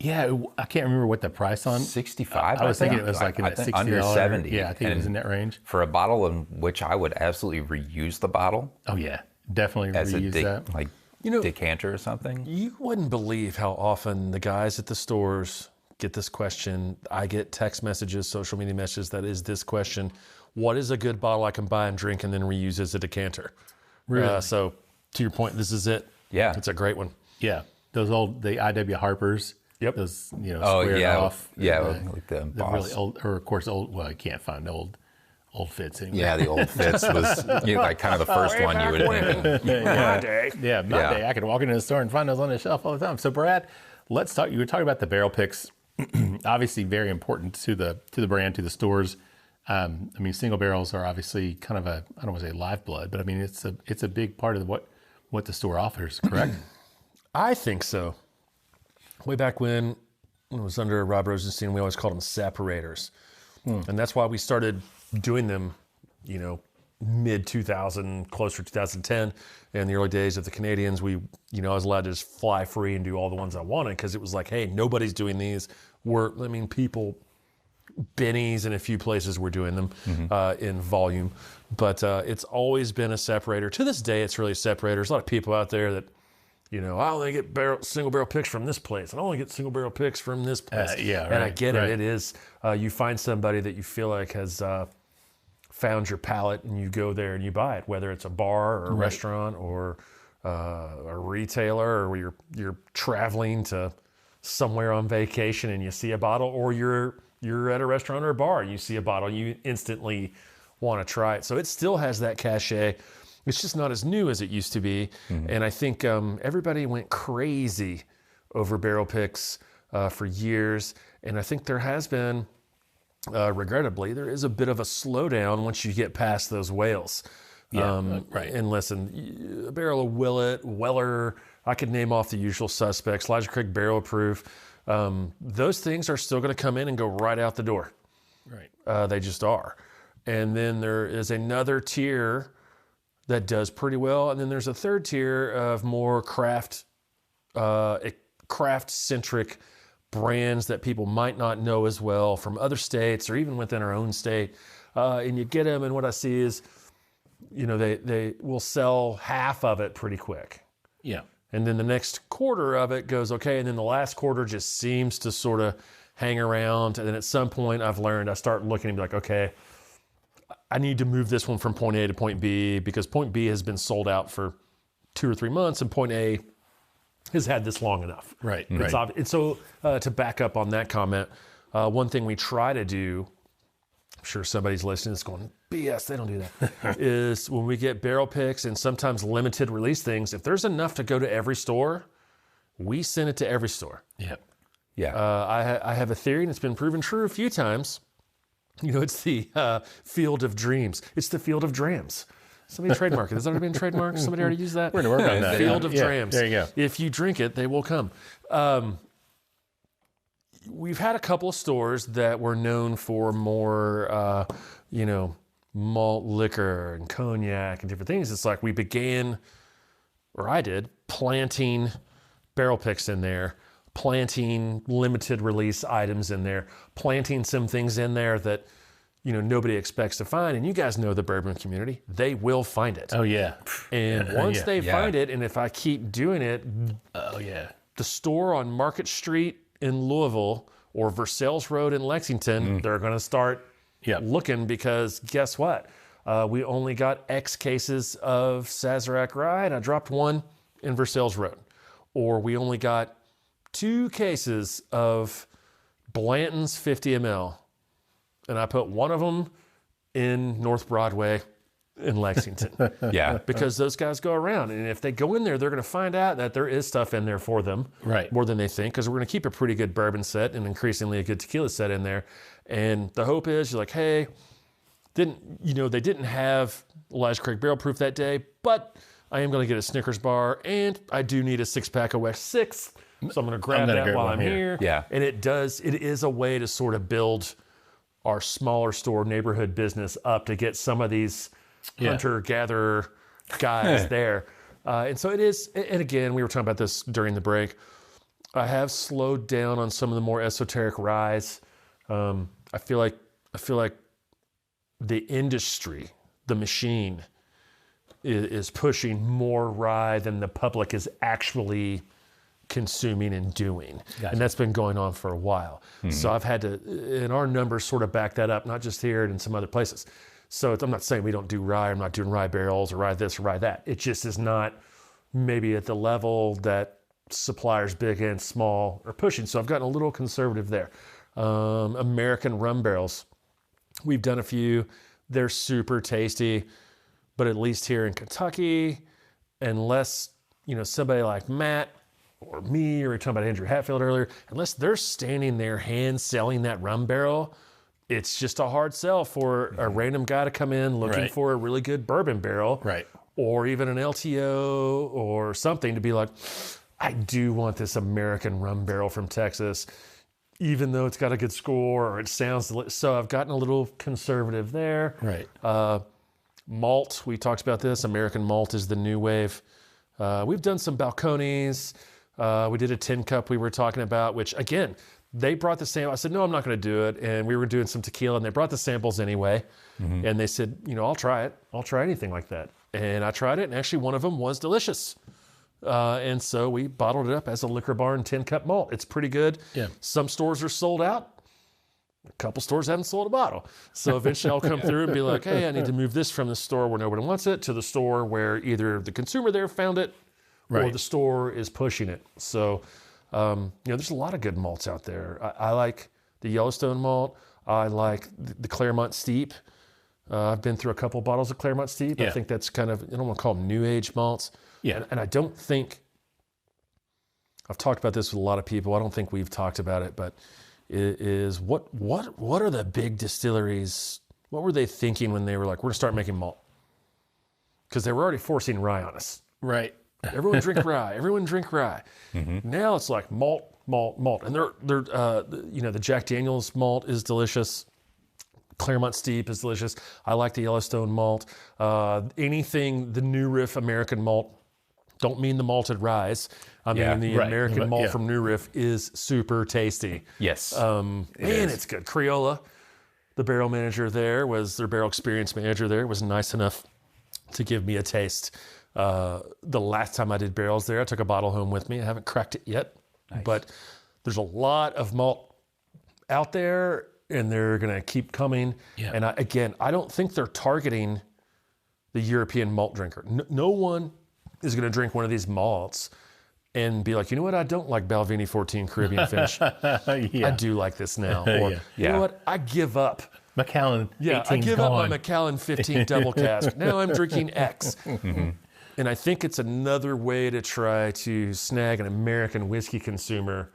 yeah, I can't remember what the price on. 65. I was thinking it think. was like in I that think $60. under 70. Yeah, I think it was And in that range. For a bottle in which I would absolutely reuse the bottle Oh yeah, definitely as a reuse that. like You know- decanter or something. You wouldn't believe how often the guys at the stores get this question. I get text messages, social media messages that is this question. What is a good bottle I can buy and drink and then reuse as a decanter? Really? So to your point, this is it. Yeah. It's a great one. Yeah, the I.W. Harpers. Yep. Those Oh squared yeah, off. yeah, the like the really boss. old, or of course old. Well, I can't find old fits anymore. Yeah, the old Fitz was like kind of the first one you would think. My day. Yeah, my Yeah. day. I could walk into the store and find those on the shelf all the time. So, Brad, let's talk. You were talking about the barrel picks. Obviously, very important to the brand, to the stores. I mean, single barrels are obviously kind of I don't want to say lifeblood, but I mean it's a big part of what the store offers. Correct? I think so. Way back when it was under Rob Rosenstein, we always called them separators. And that's why we started doing them, mid 2000, closer to 2010. In the early days of the Canadians, I was allowed to just fly free and do all the ones I wanted because it was like, hey, nobody's doing these. Benny's and a few places were doing them in volume. But it's always been a separator. To this day, it's really a separator. There's a lot of people out there that, I only get single barrel picks from this place. I only get single barrel picks from this place. Yeah, and I right, get right. it. It is, you find somebody that you feel like has found your palate and you go there and you buy it, whether it's a bar or a restaurant or a retailer, or you're traveling to somewhere on vacation and you see a bottle, or you're at a restaurant or a bar and you see a bottle, you instantly want to try it. So it still has that cachet. It's just not as new as it used to be. And I think everybody went crazy over barrel picks for years. And I think there has been, regrettably, there is a bit of a slowdown once you get past those whales. Right. And listen, a barrel of Willet, Weller, I could name off the usual suspects, Elijah Craig Barrel Proof. Those things are still going to come in and go right out the door. Right. They just are. And then there is another tier that does pretty well. And then there's a third tier of more craft-centric brands that people might not know as well from other states or even within our own state. And you get them, and what I see is, they will sell half of it pretty quick. Yeah. And then the next quarter of it goes okay. And then the last quarter just seems to sort of hang around. And then at some point I've learned, I start looking and be like, okay, I need to move this one from point A to point B because point B has been sold out for 2 or 3 months and point A has had this long enough. Right. It's Right. And so to back up on that comment, one thing we try to do, I'm sure somebody's listening is going, BS, they don't do that, is when we get barrel picks and sometimes limited release things, if there's enough to go to every store, we send it to every store. Yeah. Yeah. I have a theory, and it's been proven true a few times. It's the field of dreams. It's the field of drams. Somebody trademark it. Has that already been trademarked? Somebody already used that? We're going to work on that. Field of Yeah, drams. there you go. If you drink it, they will come. We've had a couple of stores that were known for more, malt liquor and cognac and different things. It's like we began, or I did, planting barrel picks in there, planting limited release items in there, planting some things in there that, nobody expects to find. And you guys know the bourbon community. They will find it. Oh yeah. And once they Yeah. find it, and if I keep doing it, Oh yeah. the store on Market Street in Louisville or Versailles Road in Lexington, they're going to start looking, because guess what? We only got X cases of Sazerac rye, and I dropped one in Versailles Road. Or we only got 2 cases of Blanton's 50 ml, and I put one of them in North Broadway in Lexington. Because those guys go around, and if they go in there, they're going to find out that there is stuff in there for them, more than they think, because we're going to keep a pretty good bourbon set and increasingly a good tequila set in there. And the hope is you're like, hey, they didn't have Elijah Craig barrel proof that day, but I am going to get a Snickers bar, and I do need a 6-pack of West 6, so I'm going to grab that while I'm here. And it is a way to sort of build our smaller store neighborhood business up to get some of these hunter-gatherer guys there. And so it is, and again, we were talking about this during the break, I have slowed down on some of the more esoteric ryes. I feel like the industry, the machine, is pushing more rye than the public is actually consuming and doing. And that's been going on for a while. So I've had to, and our numbers sort of back that up, not just here and in some other places. So I'm not saying we don't do rye, I'm not doing rye barrels or rye this or rye that. It just is not maybe at the level that suppliers big and small are pushing. So I've gotten a little conservative there. American rum barrels, we've done a few. They're super tasty, but at least here in Kentucky, unless, somebody like Matt or me, or we were talking about Andrew Hatfield earlier, unless they're standing there hand selling that rum barrel, it's just a hard sell for a random guy to come in looking for a really good bourbon barrel, or even an LTO or something to be like, I do want this American rum barrel from Texas, even though it's got a good score or it sounds. So I've gotten a little conservative there. Malt, we talked about this. American malt is the new wave. We've done some Balcones. We did a 10 cup we were talking about, which again, they brought the sample. I said, no, I'm not going to do it. And we were doing some tequila, and they brought the samples anyway. And they said, I'll try it. I'll try anything like that. And I tried it, and actually one of them was delicious. And so we bottled it up as a Liquor Barn 10 cup malt. It's pretty good. Some stores are sold out. A couple stores haven't sold a bottle. So eventually I'll come through and be like, hey, I need to move this from the store where nobody wants it to the store where either the consumer there found it or the store is pushing it. So, there's a lot of good malts out there. I like the Yellowstone malt. I like the Claremont Steep. I've been through a couple bottles of Claremont Steep. I think that's kind of, I don't want to call them new age malts. And I don't think, I've talked about this with a lot of people. I don't think we've talked about it, but it is what are the big distilleries, what were they thinking when they were like, we're going to start making malt? Because they were already forcing rye on us. Everyone drink rye. Everyone drink rye. Now it's like malt. And they're the Jack Daniel's malt is delicious. Claremont Steep is delicious. I like the Yellowstone malt. Anything, the New Riff American malt, don't mean the malted ryes. I mean the American malt from New Riff is super tasty. Man, it's good. Criolla, the barrel manager there, their barrel experience manager there, was nice enough to give me a taste. The last time I did barrels there, I took a bottle home with me. I haven't cracked it yet, but there's a lot of malt out there, and they're going to keep coming. And I don't think they're targeting the European malt drinker. No one is going to drink one of these malts and be like, you know what? I don't like Balvenie 14 Caribbean finish. I do like this now. Or, you know what? I give up. Macallan 18's I give gone. up my Macallan 15 double cask. Now I'm drinking X. And I think it's another way to try to snag an American whiskey consumer,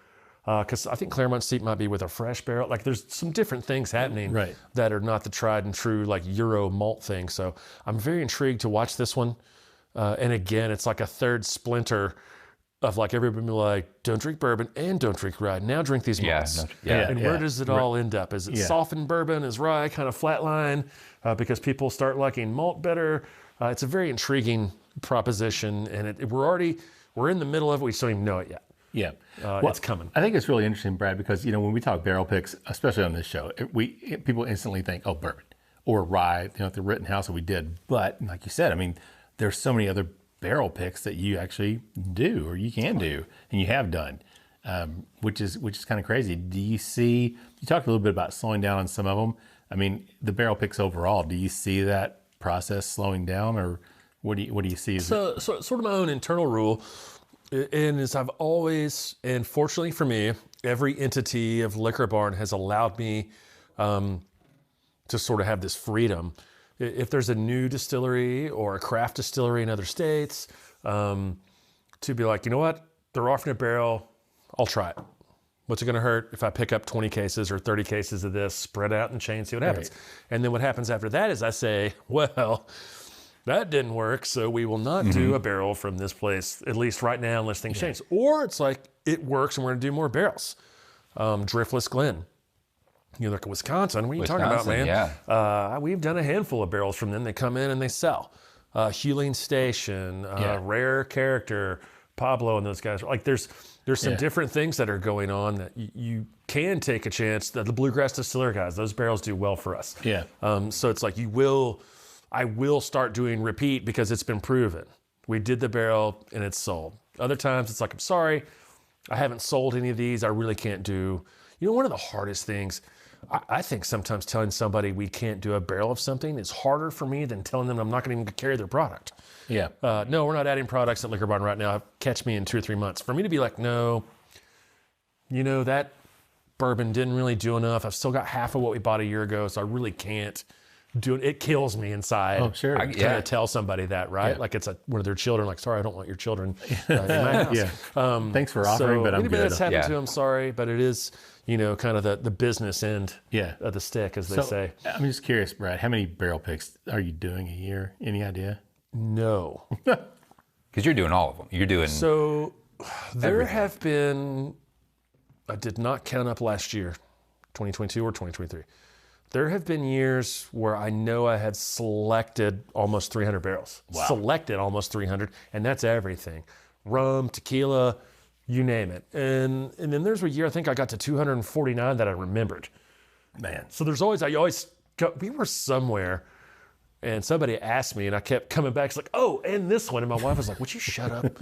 because I think Claremont Steep might be with a fresh barrel. Like there's some different things happening that are not the tried and true like Euro malt thing. So I'm very intrigued to watch this one. And again, it's like a third splinter of like everybody like, don't drink bourbon and don't drink rye. Now drink these malts. And where does it all end up? Is it softened bourbon? Is rye kind of flatline because people start liking malt better? It's a very intriguing proposition, and we're in the middle of it. We just don't even know it yet. It's coming. I think it's really interesting, Brad, because when we talk barrel picks, especially on this show, people instantly think, oh, bourbon or rye. At the Rittenhouse that we did, but like you said, there's so many other barrel picks that you actually do or you can do and you have done. which is kind of crazy. Do you see? You talked a little bit about slowing down on some of them. I mean, the barrel picks overall. Do you see that process slowing down, or what do you see? So sort of my own internal rule, and as I've always, and fortunately for me, every entity of Liquor Barn has allowed me to sort of have this freedom. If there's a new distillery or a craft distillery in other states, to be like, you know what, they're offering a barrel, I'll try it. What's it going to hurt if I pick up 20 cases or 30 cases of this, spread it out in the chain, see what happens. And then what happens after that is I say, well, that didn't work, so we will not do a barrel from this place, at least right now, unless things change. Or it's like, it works and we're going to do more barrels. Driftless Glen. You look at Wisconsin, what are you talking about, man? Yeah. We've done a handful of barrels from them. They come in and they sell. Healing Station, Rare Character, Pablo and those guys. Like there's some different things that are going on that you can take a chance. That the Bluegrass Distiller guys, those barrels do well for us. Yeah. So it's like I will start doing repeat because it's been proven. We did the barrel and it's sold. Other times it's like, I'm sorry, I haven't sold any of these. I really can't do. You know, one of the hardest things, I think sometimes telling somebody we can't do a barrel of something is harder for me than telling them I'm not going to even carry their product. Yeah. No, we're not adding products at Liquor Barn right now. Catch me in 2 or 3 months. For me to be like, no, you know, that bourbon didn't really do enough. I've still got half of what we bought a year ago, so I really can't do it. It kills me inside. Oh, sure. Trying to tell somebody that, right? Yeah. Like it's one of their children. Like, sorry, I don't want your children in my house. Thanks for offering, but I'm anybody good. that's happened to, I'm sorry, but it is, you know, kind of the business end of the stick, as they say. I'm just curious, Brad, how many barrel picks are you doing a year? Any idea? No. Because you're doing all of them. You're doing So there have been, I did not count up last year, 2022 or 2023. There have been years where I know I had selected almost 300 barrels. Wow. Selected almost 300, and that's everything. Rum, tequila, you name it. And then there's a year I think I got to 249 that I remembered. Man. So there's always, we were somewhere and somebody asked me and I kept coming back. It's like, oh, and this one. And my wife was like, would you shut up?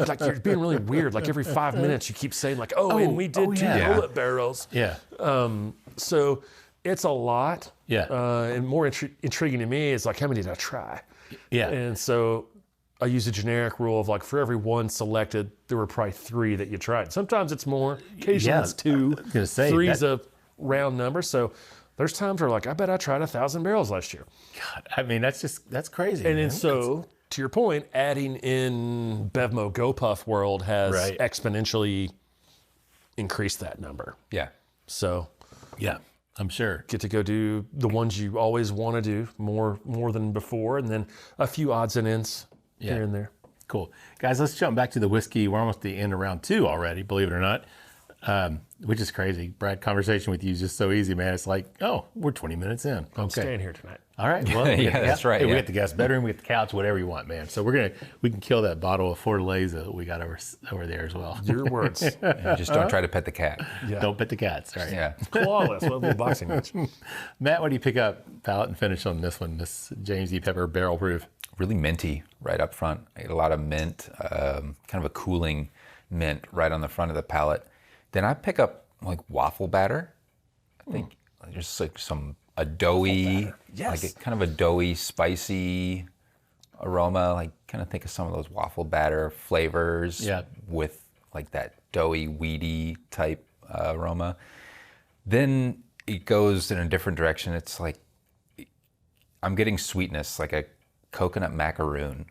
like you're being really weird. Like every 5 minutes you keep saying like, and we did 2 bullet barrels. Yeah. So it's a lot. Yeah. And more intriguing to me is like, how many did I try? Yeah. And so I use a generic rule of like, for every one selected, there were probably 3 that you tried. Sometimes it's more, occasionally it's 2. I was gonna say, 3's a round number. So there's times where like, I bet I tried 1,000 barrels last year. God, I mean, that's crazy. And man. then so, to your point, adding in BevMo GoPuff world has exponentially increased that number. Yeah. So Yeah, I'm sure. get to go do the ones you always want to do more than before, and then a few odds and ends here and there. Cool. Guys, let's jump back to the whiskey. We're almost at the end of round 2 already, believe it or not, which is crazy. Brad, conversation with you is just so easy, man. It's like, oh, we're 20 minutes in. I'm staying here tonight. All right. Well, that's right. Hey, we got the guest bedroom, we got the couch, whatever you want, man. So we can kill that bottle of Fortaleza that we got over there as well. Your words. And just don't try to pet the cat. Don't pet the cats. All right. Yeah. Clawless. What a little boxing match. Matt, what do you pick up, palate and finish on this one? This James E. Pepper barrel proof. Really minty right up front. I get a lot of mint, kind of a cooling mint right on the front of the palate. Then I pick up like waffle batter. I think just like a doughy, like kind of a doughy, spicy aroma. Like kind of think of some of those waffle batter flavors with like that doughy, weedy type aroma. Then it goes in a different direction. It's like I'm getting sweetness, like a coconut macaroon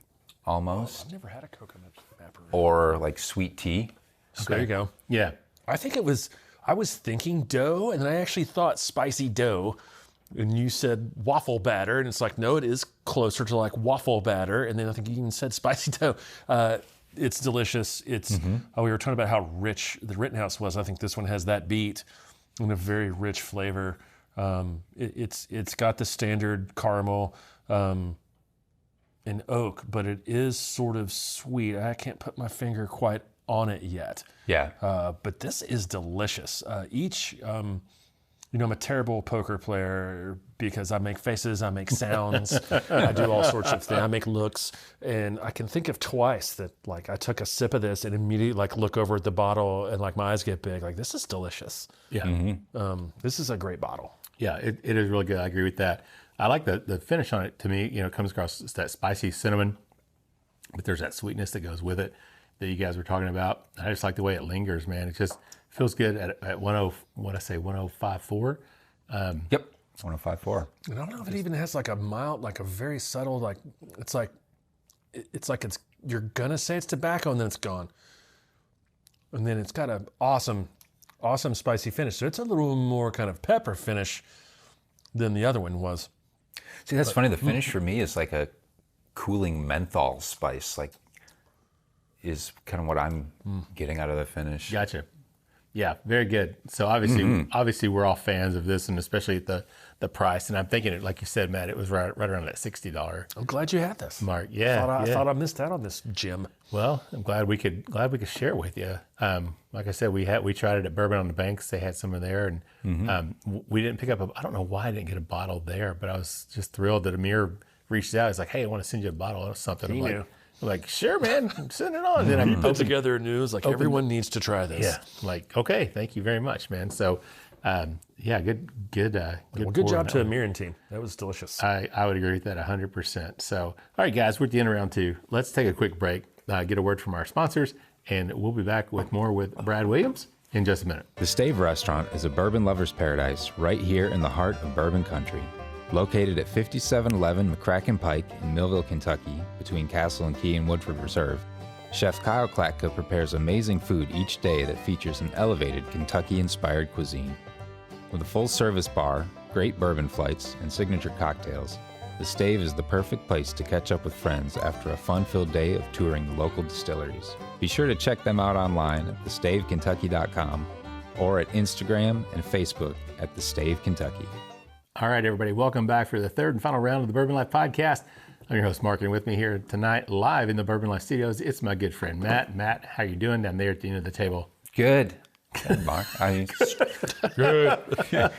almost. I've never had a coconut macaroon. Or like sweet tea. So there you go. Yeah. I think I was thinking dough, and then I actually thought spicy dough, and you said waffle batter, and it's like, no, it is closer to like waffle batter, and then I think you even said spicy dough. It's delicious. It's we were talking about how rich the Rittenhouse was. I think this one has that beat and a very rich flavor. It's got the standard caramel and oak, but it is sort of sweet. I can't put my finger quite on it yet. Yeah. But this is delicious. Each I'm a terrible poker player because I make faces, I make sounds, I do all sorts of things. I make looks, and I can think of twice that like I took a sip of this and immediately like look over at the bottle and like my eyes get big. Like, this is delicious. Yeah. This is a great bottle. Yeah, it is really good. I agree with that. I like the finish on it. To me, it comes across as that spicy cinnamon, but there's that sweetness that goes with it that you guys were talking about. I just like the way it lingers, man. It just feels good at 1054. Yep, 105.4. And I don't know if it even has like a mild, like a very subtle, like it's like you're gonna say it's tobacco and then it's gone, and then it's got an awesome spicy finish. So it's a little more kind of pepper finish than the other one was. See, that's funny. The finish for me is like a cooling menthol spice, like is kind of what I'm getting out of the finish. Gotcha. Yeah, very good. So obviously we're all fans of this, and especially at the price. And I'm thinking it, like you said, Matt, it was right around that $60 I'm glad you had this mark. Yeah, I thought I missed out on this gem. Well, I'm glad we could share it with you. Like I said, we tried it at Bourbon on the Banks. They had some in there, and we didn't pick up. I don't know why I didn't get a bottle there, but I was just thrilled that Amir reached out. He's like, "Hey, I want to send you a bottle of something." He knew. I'm like, sure, man, send it on. Then I Put together a news like everyone needs to try this. Yeah, like, okay, thank you very much, man. So, yeah, good Good job to Amir and team. That was delicious. I would agree with that 100%. So, all right, guys, we're at the end of round 2. Let's take a quick break, get a word from our sponsors, and we'll be back with more with Brad Williams in just a minute. The Stave Restaurant is a bourbon lover's paradise right here in the heart of bourbon country. Located at 5711 McCracken Pike in Millville, Kentucky, between Castle and Key and Woodford Reserve, Chef Kyle Klatka prepares amazing food each day that features an elevated Kentucky-inspired cuisine. With a full-service bar, great bourbon flights, and signature cocktails, the Stave is the perfect place to catch up with friends after a fun-filled day of touring the local distilleries. Be sure to check them out online at thestavekentucky.com or at Instagram and Facebook at The Stave Kentucky. All right, everybody, welcome back for the third and final round of the Bourbon Life Podcast. I'm your host, Mark, and with me here tonight, live in the Bourbon Life Studios, it's my good friend, Matt. Matt, how you doing down there at the end of the table? Good, Mark. Good.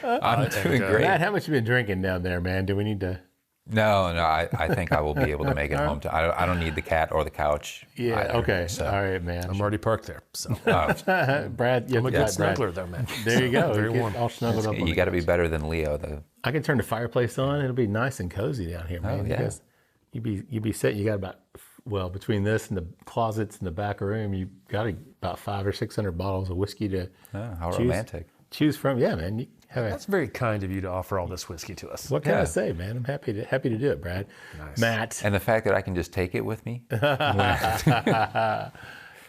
I'm doing great. Matt, how much you been drinking down there, man? Do we need to... No, I think I will be able to make it home. I don't need the cat or the couch. Yeah, either, okay. so. All right, man. I'm already parked there. So. Brad, I'm a good Brad. snuggler, though, man. There you go. Very Get warm. all snuggled up. You got to be better than Leo, though. I can turn the fireplace on. It'll be nice and cozy down here, man. Oh, yeah. Because you be sitting. You got about between this and the closets in the back room, you got about 500 or 600 bottles of whiskey to How romantic. choose from. Yeah, man. That's very kind of you to offer all this whiskey to us. What can I say, man? I'm happy to do it, Brad. Nice. Matt. And the fact that I can just take it with me.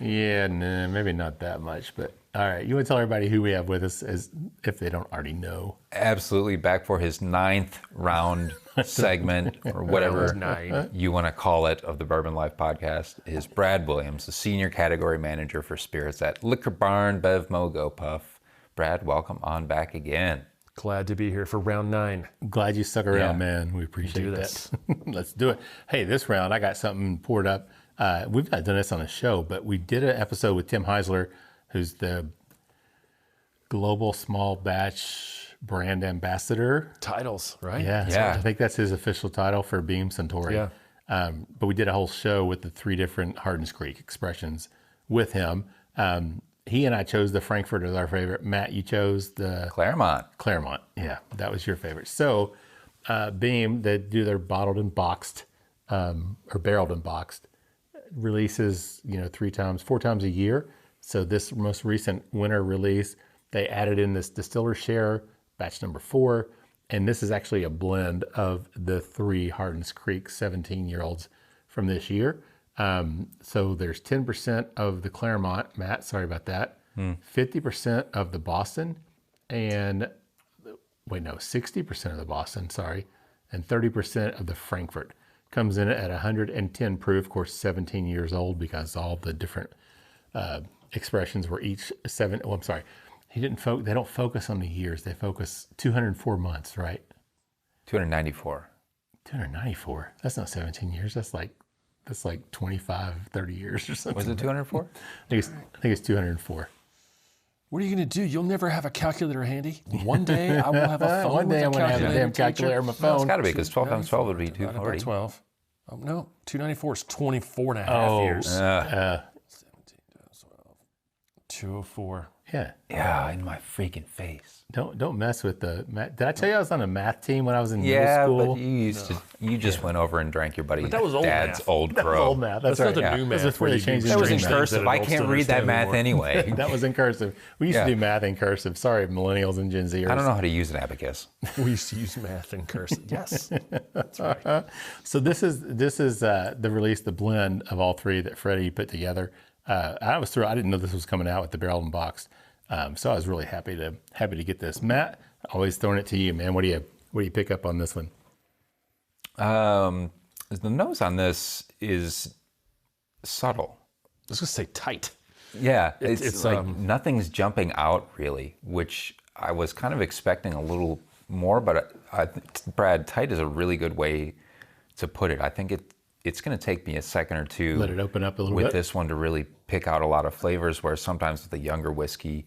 Yeah, no, maybe not that much, but all right. You want to tell everybody who we have with us, as if they don't already know? Absolutely, back for his 9th round segment, or whatever 9. you want to call it, of the Bourbon Life Podcast, is Brad Williams, the Senior Category Manager for Spirits at Liquor Barn, BevMo, GoPuff. Brad, welcome on back again. Glad to be here for round 9. Glad you stuck around, Yeah. man. We appreciate Do that. this. Let's do it. Hey, this round, I got something poured up. We've not done this on a show, but we did an episode with Tim Heisler, who's the Global Small Batch Brand Ambassador. Titles, right? Yeah. I think that's his official title for Beam Suntory. Yeah. But we did a whole show with the 3 different Hardin's Creek expressions with him. He and I chose the Frankfurt as our favorite. Matt, you chose the Claremont. Yeah, that was your favorite. So, Beam, they do their bottled and boxed, or barreled and boxed, releases, 4 times a year. So this most recent winter release, they added in this Distiller Share, batch number 4, and this is actually a blend of the 3 Hardin's Creek 17-year-olds from this year. So there's 10% of the Claremont, Matt, sorry about that, 50% of the Boston, and 60% of the Boston, sorry, and 30% of the Frankfurt. Comes in at 110 proof, of course, 17 years old, because all the different expressions were each 7. Oh, I'm sorry. They don't focus on the years. They focus 204 months, right? 294. 294. That's not 17 years. That's like 25, 30 years or something. Was it 204? I think it's 204. What are you going to do? You'll never have a calculator handy. One day I will have a phone. One day I'm going to have a damn calculator on my phone. It's got to be because 12 times 12 would be 240. 12. Oh, no, 294 is 24 and a half years. 17 times 12. 204. Yeah. Yeah, in my freaking face. Don't mess with the math. Did I tell you I was on a math team when I was in middle Yeah, school? but you just went over and drank your buddy that was old dad's math. old That was crow. old math. That's That's right. not the new math. That's before they where you changed use the That was dream in math. cursive. I can't read that math anyway. That was in cursive. We used to do math in cursive. Sorry, millennials and Gen Zers. I don't know how to use an abacus. We used to use math in cursive. Yes, that's right. So this is the release, the blend of all three that Freddie put together. I was thrilled. I didn't know this was coming out with the barrel and boxed. So I was really happy to get this. Matt, always throwing it to you, man. What do you pick up on this one? The nose on this is subtle. I was going to say tight. Yeah, it's like nothing's jumping out really, which I was kind of expecting a little more, but I think, Brad, tight is a really good way to put it. I think it's going to take me a second or two. Let it open up a little bit. With this one to really pick out a lot of flavors, where sometimes with a younger whiskey,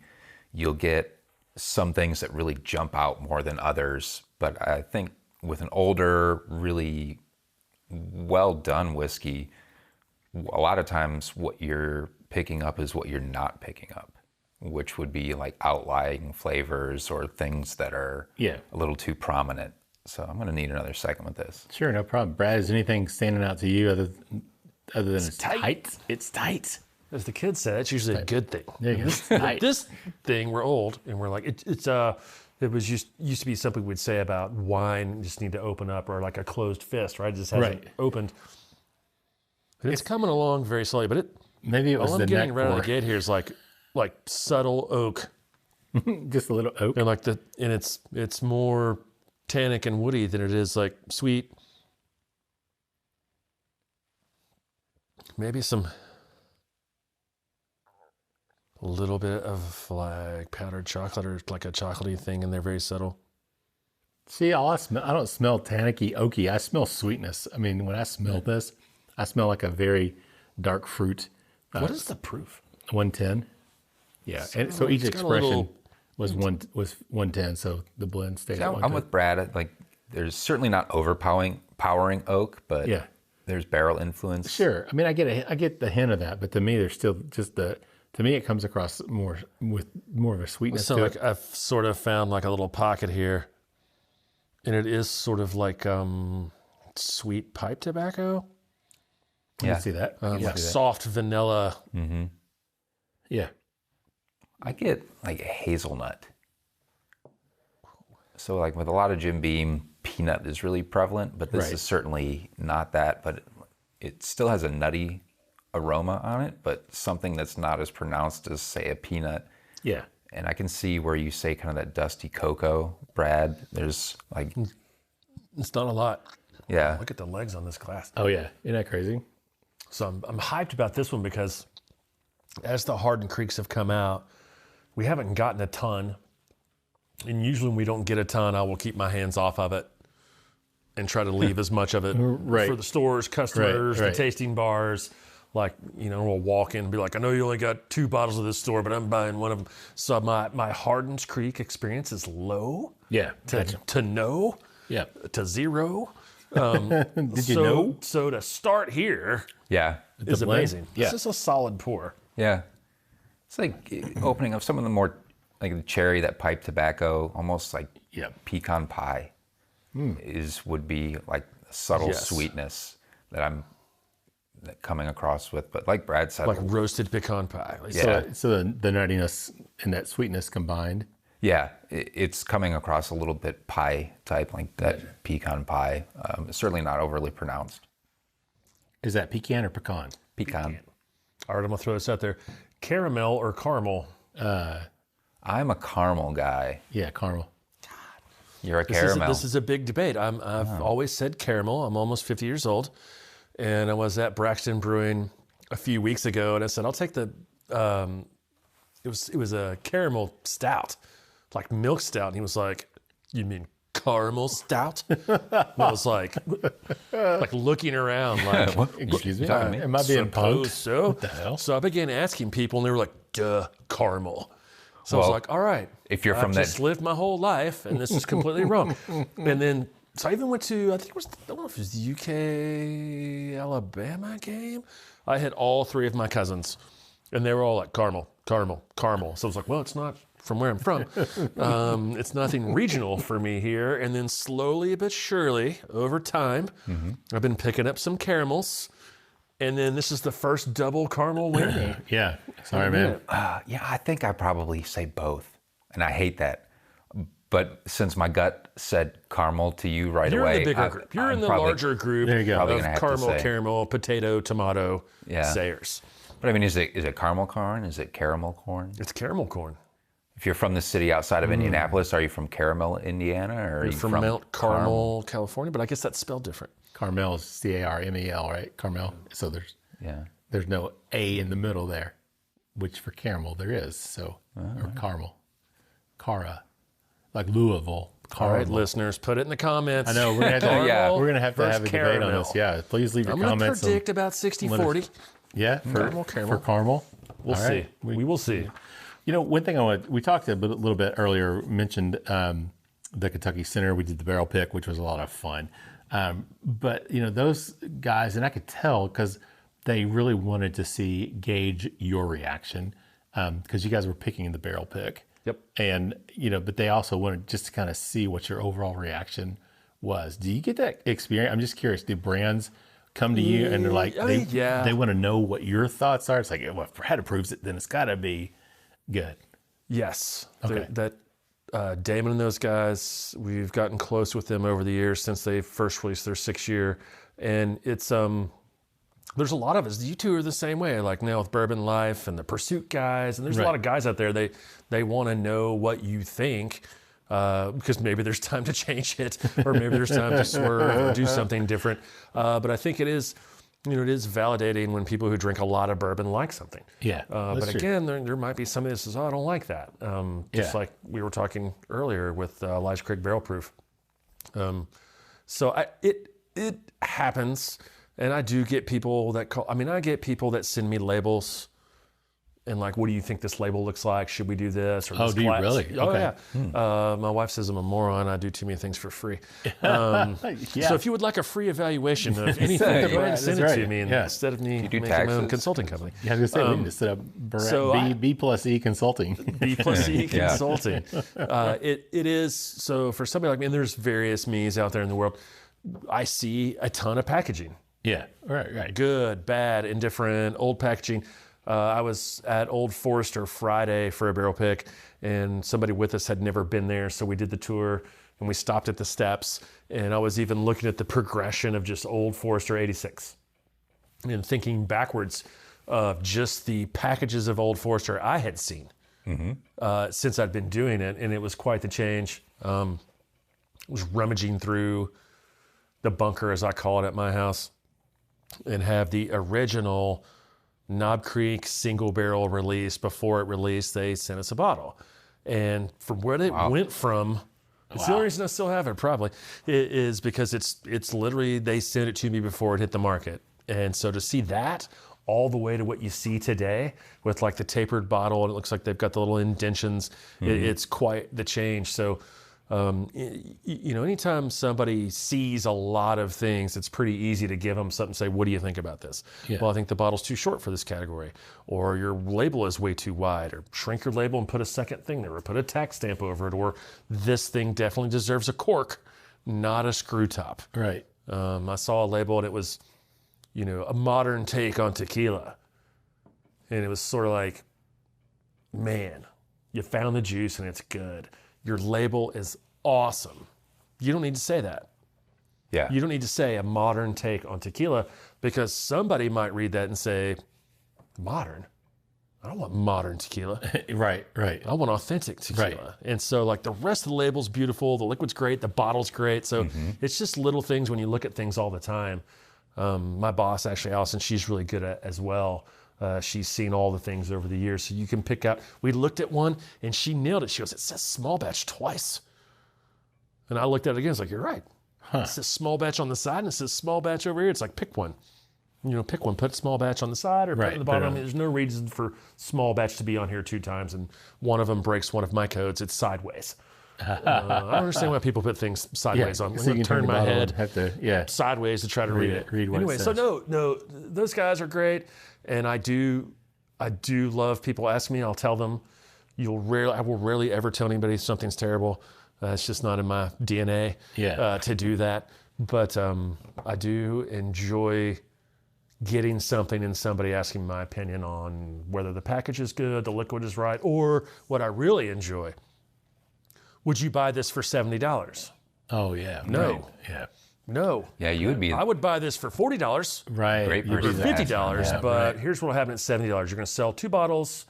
you'll get some things that really jump out more than others. But I think with an older, really well done whiskey, a lot of times what you're picking up is what you're not picking up, which would be like outlying flavors or things that are a little too prominent. So I'm going to need another second with this. Sure, no problem. Brad, is anything standing out to you other than it's tight? It's tight. As the kids said, it's usually a good thing. There you go. But this thing, we're old, and we're like, it was used to be something we'd say about wine just need to open up, or like a closed fist, right? It just hasn't opened. And it's coming along very slowly, but maybe it was all the I'm getting neck right out of pour. the gate here is like subtle oak, Just a little oak. and it's more tannic and woody than it is like sweet. Maybe a little bit of like powdered chocolate or like a chocolatey thing in there, very subtle. See, I don't smell tannicky, oaky. I smell sweetness. I mean, when I smell this, I smell like a very dark fruit. What is the proof? 110. Yeah, and so each it's got a expression little- was 110. So the blend stayed at I'm 110. with Brad. Like, there's certainly not powering oak, but there's barrel influence. Sure. I mean, I get the hint of that, but to me, there's still just to me, it comes across with more of a sweetness So to like it. I've sort of found like a little pocket here, and it is sort of like sweet pipe tobacco, I can see that. I can like see that. soft vanilla. Yeah. I get like a hazelnut. So like with a lot of Jim Beam, peanut is really prevalent, but this Right. is certainly not that. But it still has a nutty aroma on it, but something that's not as pronounced as, say, a peanut. Yeah. And I can see where you say kind of that dusty cocoa, Brad. There's like, It's not a lot. yeah. Look at the legs on this glass. Oh yeah. Isn't that crazy? So I'm hyped about this one because as the Hardened Creeks have come out, we haven't gotten a ton. And usually when we don't get a ton, I will keep my hands off of it and try to leave as much of it Right. for the stores, customers, Right. the tasting bars. Like, we'll walk in and be like, I know you only got 2 bottles of this store, but I'm buying one of them. So my Hardened Creek experience is low Yeah. to no, Yeah. to zero. Did you know? So to start here Yeah. is blend? amazing. Yeah. This is a solid pour. Yeah. It's like opening up some of the more, like the cherry, that pipe tobacco, almost like pecan pie would be like a subtle Yes. sweetness that I'm coming across with. But like Brad said, Like roasted pecan pie. Yeah. So the nuttiness and that sweetness combined. yeah, it's coming across a little bit pie type, like that pecan pie. Certainly not overly pronounced. Is that pecan or pecan? Pecan. All right, I'm going to throw this out there. Caramel or caramel? I'm a caramel guy. Yeah, caramel. You're a caramel. This is a big debate. I've always said caramel. I'm almost 50 years old. And I was at Braxton Brewing a few weeks ago, and I said, I'll take the, it was a caramel stout, like milk stout. And he was like, you mean caramel stout? And I was like looking around like, Excuse me. talking to me? Am I being suppose punked? so. What the hell? So I began asking people, and they were like, duh, caramel. So I was like, all right, if you're I've from that, just lived my whole life, and this is completely wrong. And then, so I even went to, I think it was, I don't know if it was the UK Alabama game. I had all 3 of my cousins, and they were all like caramel. So I was like, well, it's not from where I'm from. It's nothing regional for me here. And then slowly but surely, over time, I've been picking up some caramels. And then this is the first double caramel whammy. Yeah. Sorry, man. yeah, I think I probably say both, and I hate that. But since my gut said caramel to you right You're away, in the bigger group. You're in the larger group There you go. Probably of gonna have to say. caramel, potato, tomato sayers. But I mean, is it caramel corn? Is it caramel corn? It's caramel corn. If you're from the city outside of Indianapolis, are you from Caramel, Indiana, or are you From Mount Carmel, California, but I guess that's spelled different. Carmel is Carmel, right? Carmel. So there's no A in the middle there, which for caramel there is. So or caramel, Cara, like Louisville. All right, listeners, put it in the comments. I know we're gonna have to have a debate on this. Yeah, please leave your I'm going to comments. predict about 60-40. Yeah, Caramel. for caramel. We'll All see. right. We will see. You know, one thing we talked a little bit earlier, mentioned the Kentucky Center. We did the barrel pick, which was a lot of fun. But, you know, those guys, and I could tell because they really wanted to gauge your reaction because you guys were picking the barrel pick. Yep. And, you know, but they also wanted just to kind of see what your overall reaction was. Do you get that experience? I'm just curious. Do brands come to you and they're like, they want to know what your thoughts are? It's like, well, if Brad approves it, then it's got to be good. Yes. Okay. Damon and those guys, we've gotten close with them over the years since they first released their 6th year. And it's, there's a lot of us. You two are the same way, like now with Bourbon Life and the Pursuit guys. And there's a lot of guys out there, they want to know what you think because maybe there's time to change it or maybe there's time to swerve or do something different. But I think it is, you know, it is validating when people who drink a lot of bourbon like something. Yeah. But again, there might be somebody that says, oh, I don't like that. Just like we were talking earlier with Elijah Craig Barrel Proof. So it happens. And I do get people that I get people that send me labels and like, what do you think this label looks like? Should we do this? Or this do you class? really? Oh, Okay. yeah. My wife says I'm a moron. I do too many things for free. So if you would like a free evaluation of anything, go ahead and send it to me instead of me making my own consulting company. Yeah, I was going to say, we need to set up B plus E Consulting. B plus E Consulting. It is, so for somebody like me, and there's various me's out there in the world, I see a ton of packaging. Yeah, right. Good, bad, indifferent, old packaging. I was at Old Forester Friday for a barrel pick, and somebody with us had never been there, so we did the tour, and we stopped at the steps, and I was even looking at the progression of just Old Forester 86, and thinking backwards of just the packages of Old Forester I had seen since I'd been doing it, and it was quite the change. I was rummaging through the bunker, as I call it at my house, and have the original Knob Creek single barrel release. Before it released, they sent us a bottle. And from where it went from, it's the only reason I still have it probably, is because it's literally, they sent it to me before it hit the market. And so to see that all the way to what you see today with like the tapered bottle, and it looks like they've got the little indentions, it's quite the change. So you know, anytime somebody sees a lot of things, it's pretty easy to give them something and say, what do you think about this? Yeah. Well, I think the bottle's too short for this category, or your label is way too wide, or shrink your label and put a second thing there, or put a tax stamp over it, or this thing definitely deserves a cork, not a screw top. Right. I saw a label and it was, you know, a modern take on tequila. And it was sort of like, man, you found the juice and it's good. Your label is awesome. You don't need to say that. Yeah. You don't need to say a modern take on tequila, because somebody might read that and say, modern? I don't want modern tequila. Right. I want authentic tequila. Right. And so like the rest of the label's beautiful, the liquid's great, the bottle's great. So it's just little things when you look at things all the time. My boss, actually, Allison, she's really good at as well. She's seen all the things over the years. So you can pick out, we looked at one and she nailed it. She goes, it says small batch twice. And I looked at it again, I was like, you're right. It says small batch on the side and it says small batch over here. It's like, pick one. pick one, put small batch on the side or put it in the Right, bottom. I mean, there's no reason for small batch to be on here 2 times, and one of them breaks one of my codes. It's sideways. I don't understand why people put things sideways on. So I'm you going to turn my head sideways to try to read it. Read what anyway, it says. so no, those guys are great, and I do love people ask me. I'll tell them. I will rarely ever tell anybody something's terrible. It's just not in my DNA to do that. But I do enjoy getting something and somebody asking my opinion on whether the package is good, the liquid is right, or what I really enjoy. Would you buy this for $70? Oh, yeah. No. Right. Yeah. No. Yeah, you would be. I would buy this for $40. Right. Great You person. do Or that. $50, Yeah, but right. here's what will happen at $70. You're going to sell 2 bottles,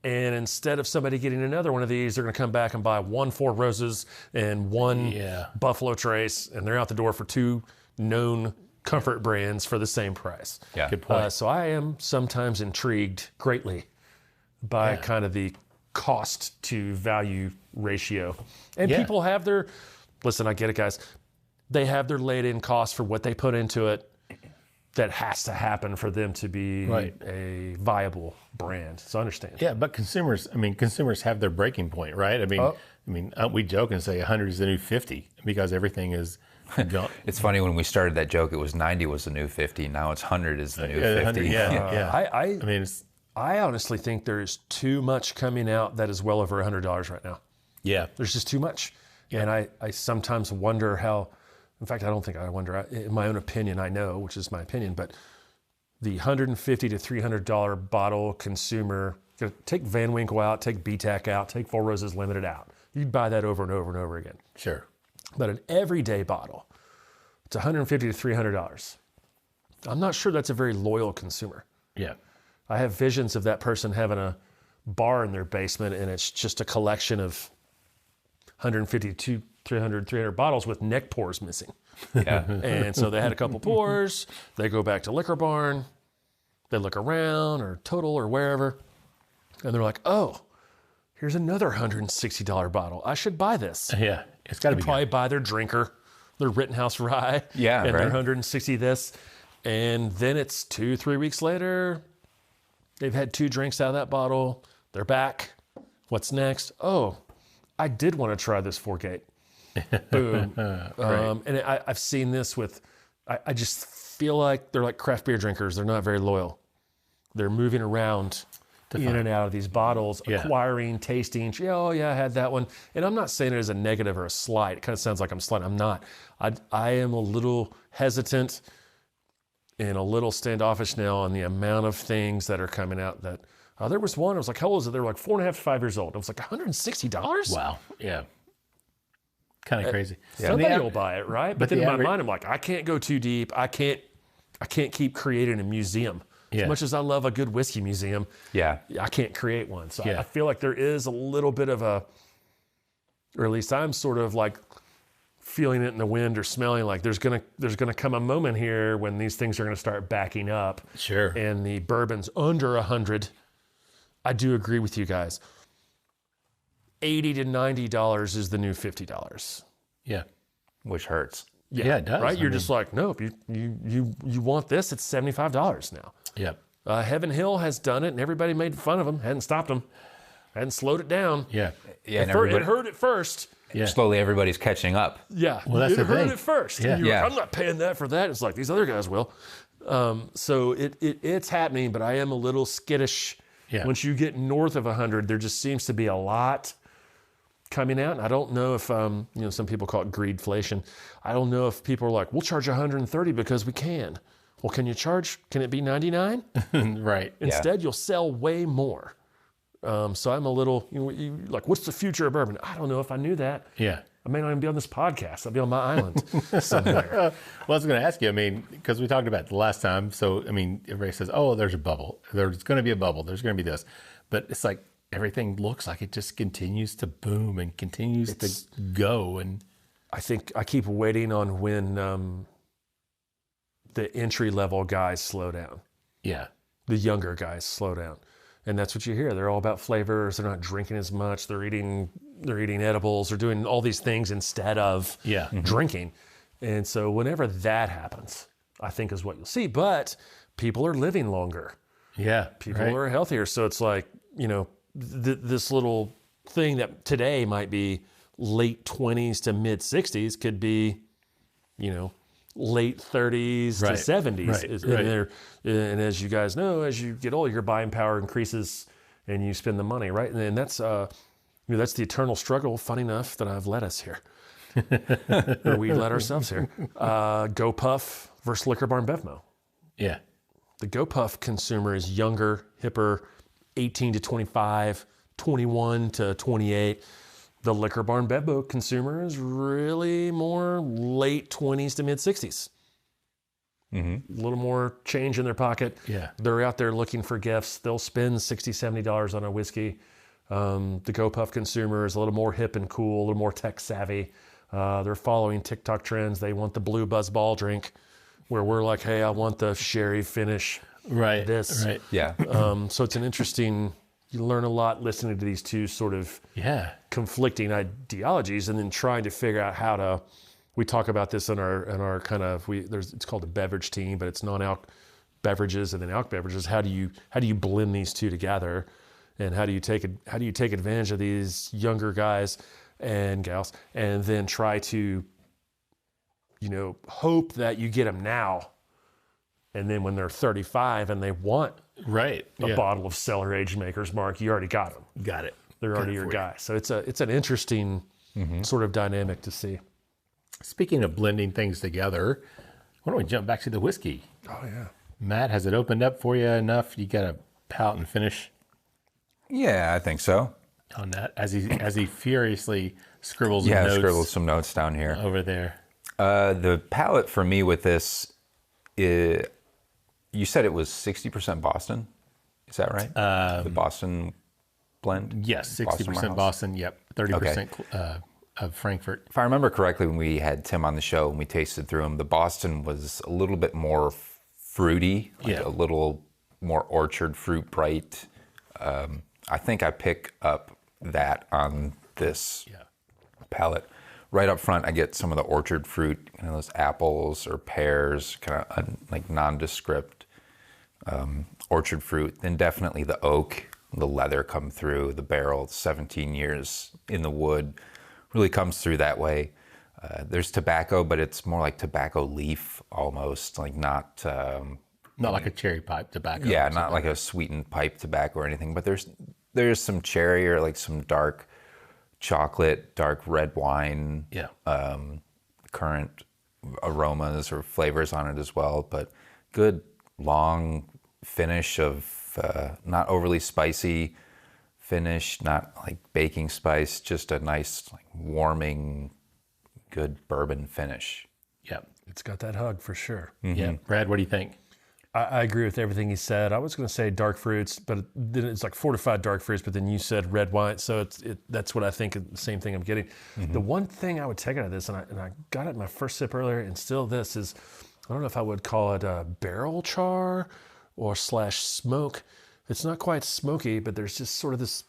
and instead of somebody getting another one of these, they're going to come back and buy 1 Four Roses and 1 Buffalo Trace, and they're out the door for 2 known comfort brands for the same price. Yeah. Good point. So I am sometimes intrigued greatly by kind of the cost to value ratio. And people have their, listen, I get it, guys. They have their laid in cost for what they put into it that has to happen for them to be a viable brand. So I understand. Yeah, but consumers have their breaking point, right? We joke and say 100 is the new 50 because everything is gone. It's funny, when we started that joke, it was 90 was the new 50. Now it's 100 is the new 50. 100, yeah. I honestly think there's too much coming out that is well over $100 right now. Yeah. There's just too much. Yeah. And I sometimes wonder how, in fact, I don't think I wonder, in my own opinion, I know, which is my opinion, but the $150 to $300 bottle consumer, take Van Winkle out, take BTAC out, take Four Roses Limited out. You'd buy that over and over and over again. Sure. But an everyday bottle, it's $150 to $300. I'm not sure that's a very loyal consumer. Yeah. I have visions of that person having a bar in their basement, and it's just a collection of 150 to 300 bottles with neck pours missing. Yeah. And so they had a couple pours. They go back to Liquor Barn. They look around or Total or wherever. And they're like, oh, here's another $160 bottle. I should buy this. Yeah. It's got to be Probably buy their drinker, their Rittenhouse rye. Yeah, and their right. 160 this. And then it's 2-3 weeks later. They've had 2 drinks out of that bottle. They're back. What's next? Oh, I did want to try this 4-gate. Boom. And I've seen this with, I just feel like they're like craft beer drinkers. They're not very loyal. They're moving around in and out of these bottles, acquiring, tasting. Oh, yeah, I had that one. And I'm not saying it as a negative or a slight. It kind of sounds like I'm slighting. I'm not. I am a little hesitant and a little standoffish now on the amount of things that are coming out that, there was one, I was like, how old is it? They were like 4.5 to 5 years old. I was like, $160? Wow. Yeah. Kind of crazy. Somebody will buy it, right? But then in my mind, I'm like, I can't go too deep. I can't keep creating a museum. Yeah. As much as I love a good whiskey museum, Yeah. I can't create one. So I feel like there is a little bit of a, or at least I'm sort of like feeling it in the wind or smelling like there's gonna come a moment here when these things are gonna start backing up. Sure. And the bourbon's under 100. I do agree with you guys. $80 to $90 is the new $50. Yeah. Which hurts. Yeah, it does. Right? You're just like, nope, you want this, it's $75 now. Yeah. Heaven Hill has done it, and everybody made fun of them, hadn't stopped them, hadn't slowed it down. Yeah. Yeah, and It hurt at first. Yeah. slowly everybody's catching up. Yeah. Well, that's it the hurt thing. at first. Yeah. And you're Yeah. like, I'm not paying that for that. It's like these other guys will. So it's happening, but I am a little skittish. Yeah. Once you get north of 100, there just seems to be a lot coming out. And I don't know if, some people call it greedflation. I don't know if people are like, we'll charge 130 because we can. Well, can it be 99? Right. Instead, you'll sell way more. So I'm a little, like, what's the future of bourbon? I don't know if I knew that. Yeah. I may not even be on this podcast. I'll be on my island somewhere. Well, I was going to ask you, because we talked about it the last time. So, everybody says, oh, there's a bubble. There's going to be a bubble. There's going to be this. But it's like everything looks like it just continues to boom and continues to go. And I think I keep waiting on when the entry-level guys slow down. yeah. The younger guys slow down. And that's what you hear. They're all about flavors. They're not drinking as much. They're eating edibles. They're doing all these things instead of Yeah. drinking. And so whenever that happens, I think is what you'll see. But people are living longer. Yeah. People are healthier. So it's like, this little thing that today might be late 20s to mid 60s could be, late 30s to 70s. And as you guys know, as you get older, your buying power increases and you spend the money, right? And that's that's the eternal struggle, fun enough, that I've led us here. Or we led ourselves here. GoPuff versus Liquor Barn BevMo. Yeah. The GoPuff consumer is younger, hipper, 18 to 25, 21 to 28. The Liquor Barn BevMo consumer is really more late 20s to mid 60s. A little more change in their pocket. Yeah. They're out there looking for gifts. They'll spend $60, $70 on a whiskey. The GoPuff consumer is a little more hip and cool, a little more tech savvy. They're following TikTok trends. They want the blue buzzball drink, where we're like, hey, I want the sherry finish. Right. This. Right. Yeah. So it's an interesting, you learn a lot listening to these two sort of conflicting ideologies, and then trying to figure out how to, we talk about this in our kind of, it's called a beverage team, but it's non-alc beverages and then alc beverages. How do you blend these two together? And how do you take advantage of these younger guys and gals, and then try to, hope that you get them now, and then when they're 35 and they want a bottle of cellar aged Maker's Mark, you already got them. Got it. They're already your guy. So it's an interesting sort of dynamic to see. Speaking of blending things together, why don't we jump back to the whiskey? Oh yeah, Matt, has it opened up for you enough? You got a palate and finish Yeah, I think so. on that as he furiously scribbles notes scribbled some notes down here. over there. The palate for me with this, you said it was 60% Boston. Is that right? The Boston blend? Yes, 60% Boston. Yep, 30% of Frankfurt. If I remember correctly, when we had Tim on the show and we tasted through them, the Boston was a little bit more fruity, a little more orchard fruit bright. I think I pick up that on this palate. Right up front, I get some of the orchard fruit, those apples or pears, kind of like nondescript orchard fruit. Then definitely the oak, the leather come through, the barrel, 17 years in the wood, really comes through that way. There's tobacco, but it's more like tobacco leaf almost, like not like a cherry pipe tobacco. Yeah, not like a sweetened pipe tobacco or anything, but there's some cherry or like some dark chocolate, dark red wine, current aromas or flavors on it as well, but good long finish of not overly spicy finish, not like baking spice, just a nice like warming, good bourbon finish. Yeah, it's got that hug for sure. Yeah, Brad, what do you think? I agree with everything he said. I was going to say dark fruits, but then it's like fortified dark fruits. But then you said red wine, so that's what I think. The same thing I'm getting. The one thing I would take out of this, and I got it in my first sip earlier, and still this is, I don't know if I would call it a barrel char or / smoke. It's not quite smoky, but there's just sort of this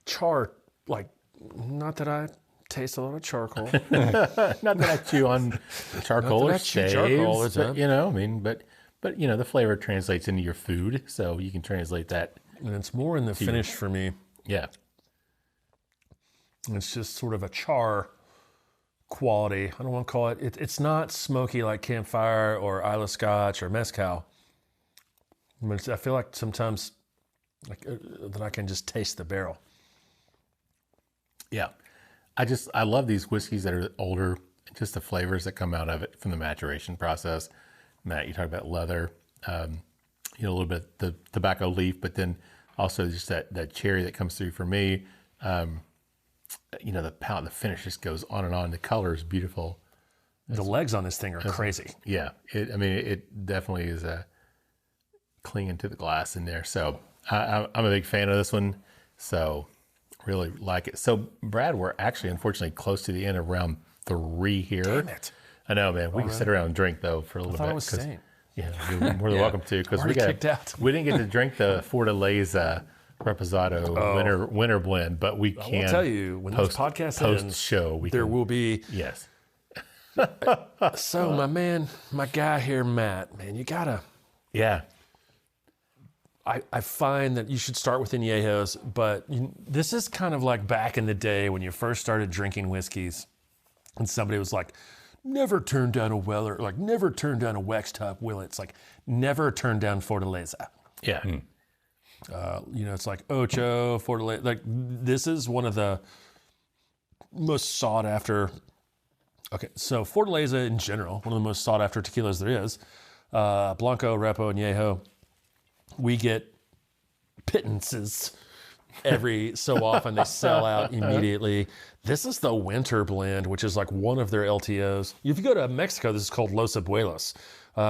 char, like, not that I taste a lot of charcoal. Not that I chew on charcoal or shaves, but the flavor translates into your food, so you can translate that. And it's more in the finish for me. Yeah. It's just sort of a char quality. I don't want to call it. It's not smoky like campfire or Isla Scotch or mezcal. But I feel like sometimes that I can just taste the barrel. Yeah. I love these whiskeys that are older, just the flavors that come out of it from the maturation process. Matt, you talk about leather, a little bit the tobacco leaf, but then also just that cherry that comes through for me. The palate, the finish just goes on and on. The color is beautiful. The legs on this thing are crazy. Yeah, it definitely is clinging to the glass in there. So I'm a big fan of this one. So really like it. So Brad, we're actually unfortunately close to the end of round 3 here. Damn it. I know, man. We can sit around and drink though for a little bit. I was staying. Yeah, you're more than welcome to, because we kicked out. We didn't get to drink the Fortaleza Reposado winter blend, but we can. I will tell you, when this podcast ends, show, there will be So my guy here, Matt, man, you gotta. Yeah. I find that you should start with añejos, but this is kind of like back in the day when you first started drinking whiskeys, and somebody was like, "Never turn down a Weller," like never turn down a Wax Top Willet. It's like never turn down Fortaleza. Yeah. It's like Ocho, Fortaleza. Like this is one of the most sought after. Okay, so Fortaleza in general, one of the most sought after tequilas there is. Blanco, Repo, Añejo. We get pittances every so often. They sell out immediately. This is the winter blend, which is like one of their LTOs. If you go to Mexico, this is called Los Abuelos,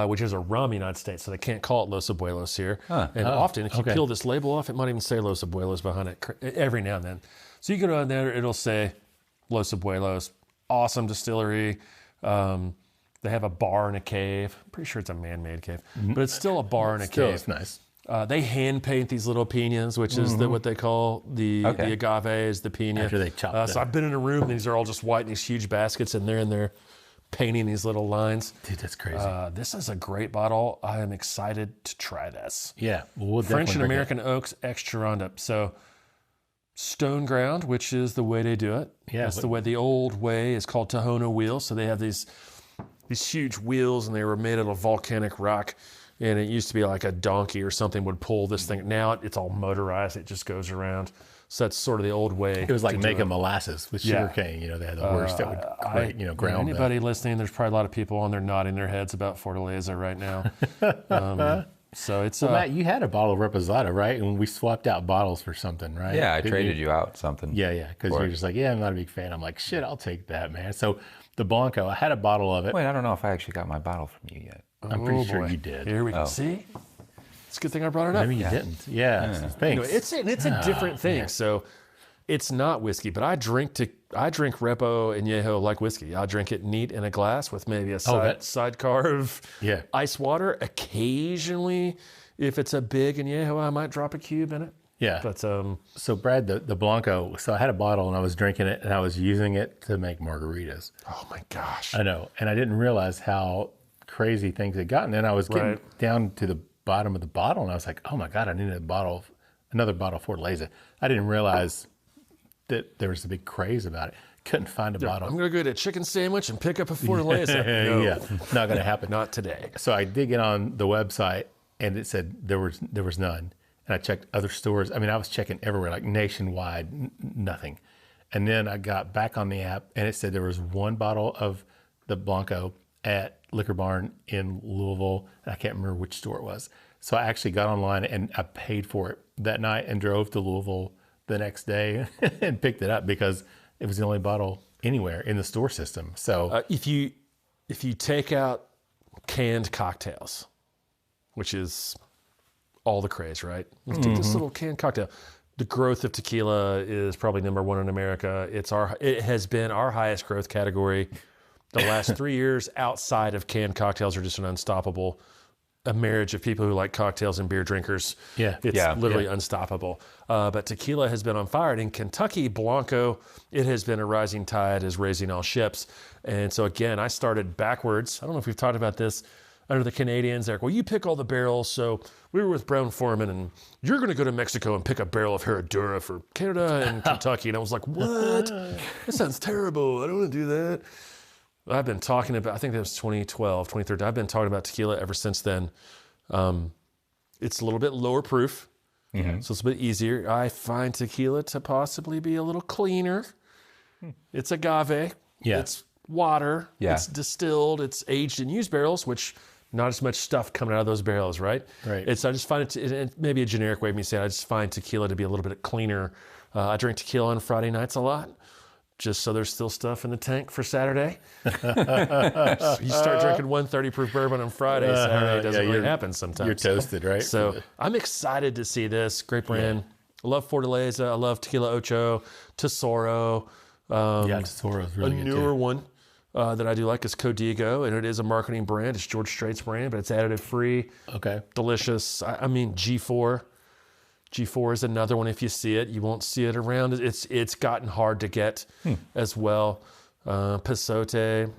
which is a rum in the United States, so they can't call it Los Abuelos here. Often, if you peel this label off, it might even say Los Abuelos behind it every now and then. So you go down there, it'll say Los Abuelos. Awesome distillery. They have a bar in a cave. I'm pretty sure it's a man-made cave, but it's still a bar in a cave. It's nice. They hand paint these little pinas, which is what they call the agaves, the pina. After they chop So I've been in a room, and these are all just white in these huge baskets, and they're in there painting these little lines. Dude, that's crazy. This is a great bottle. I am excited to try this. Yeah. We'll French and American oaks, extra Roundup. So stone ground, which is the way they do it. Yeah, That's the way. The old way is called Tohono wheels. So they have these huge wheels, and they were made out of volcanic rock. And it used to be like a donkey or something would pull this thing. Now it's all motorized. It just goes around. So that's sort of the old way. It was like making molasses with sugarcane. They had the worst that would ground. Anybody listening, there's probably a lot of people on there nodding their heads about Fortaleza right now. So it's Matt, you had a bottle of Reposado, right? And we swapped out bottles for something, right? Yeah, I traded you out something. Yeah, because you're just like, I'm not a big fan. I'm like, shit, I'll take that, man. So the Blanco, I had a bottle of it. Wait, I don't know if I actually got my bottle from you yet. I'm pretty sure you did. Here we go. See? It's a good thing I brought it up. Maybe you didn't. Yeah, thanks. It's a different thing. Man. So it's not whiskey, but I drink Repo and Añejo like whiskey. I drink it neat in a glass with maybe a sidecar of ice water. Occasionally, if it's a big Añejo, I might drop a cube in it. Yeah. But so Brad, the Blanco, so I had a bottle and I was drinking it and I was using it to make margaritas. Oh my gosh. I know. And I didn't realize how crazy things had gotten. And I was getting down to the bottom of the bottle and I was like, oh my God, I need another bottle of Fortaleza. I didn't realize that there was a big craze about it. Couldn't find a bottle. I'm going to go to a chicken sandwich and pick up a Fortaleza. No. Yeah, not going to happen. Not today. So I did get on the website and it said there was none. And I checked other stores. I mean, I was checking everywhere, like nationwide, nothing. And then I got back on the app and it said there was one bottle of the Blanco at Liquor Barn in Louisville. I can't remember which store it was. So I actually got online and I paid for it that night and drove to Louisville the next day and picked it up because it was the only bottle anywhere in the store system. So if you take out canned cocktails, which is all the craze, right? Let's take this little canned cocktail. The growth of tequila is probably number one in America. It has been our highest growth category the last 3 years. Outside of canned cocktails are just an unstoppable a marriage of people who like cocktails and beer drinkers. It's literally unstoppable. But tequila has been on fire. And in Kentucky, Blanco, it has been a rising tide, is raising all ships. And so again, I started backwards. I don't know if we've talked about this. Under the Canadians, they're like, well, you pick all the barrels. So we were with Brown Foreman, and you're going to go to Mexico and pick a barrel of Herradura for Canada and Kentucky. And I was like, what? That sounds terrible. I don't want to do that. I've been talking about, I think that was 2012, 2013. I've been talking about tequila ever since then. It's a little bit lower proof, so it's a bit easier. I find tequila to possibly be a little cleaner. It's agave. It's water. It's distilled. It's aged in used barrels, which not as much stuff coming out of those barrels, right? I just find it maybe a generic way of me saying I just find tequila to be a little bit cleaner. I drink tequila on Friday nights a lot, just so there's still stuff in the tank for Saturday. So you start drinking 130 proof bourbon on Friday, Saturday doesn't really happen sometimes. You're toasted, right? So I'm excited to see this. Great brand. I love Fortaleza. I love Tequila Ocho, Tesoro. Tesoro is really good. A newer one that I do like is Código, and it is a marketing brand. It's George Strait's brand, but it's additive free. Delicious. I mean, G4. G4 is another one. If you see it, you won't see it around. It's gotten hard to get as well. Pasote.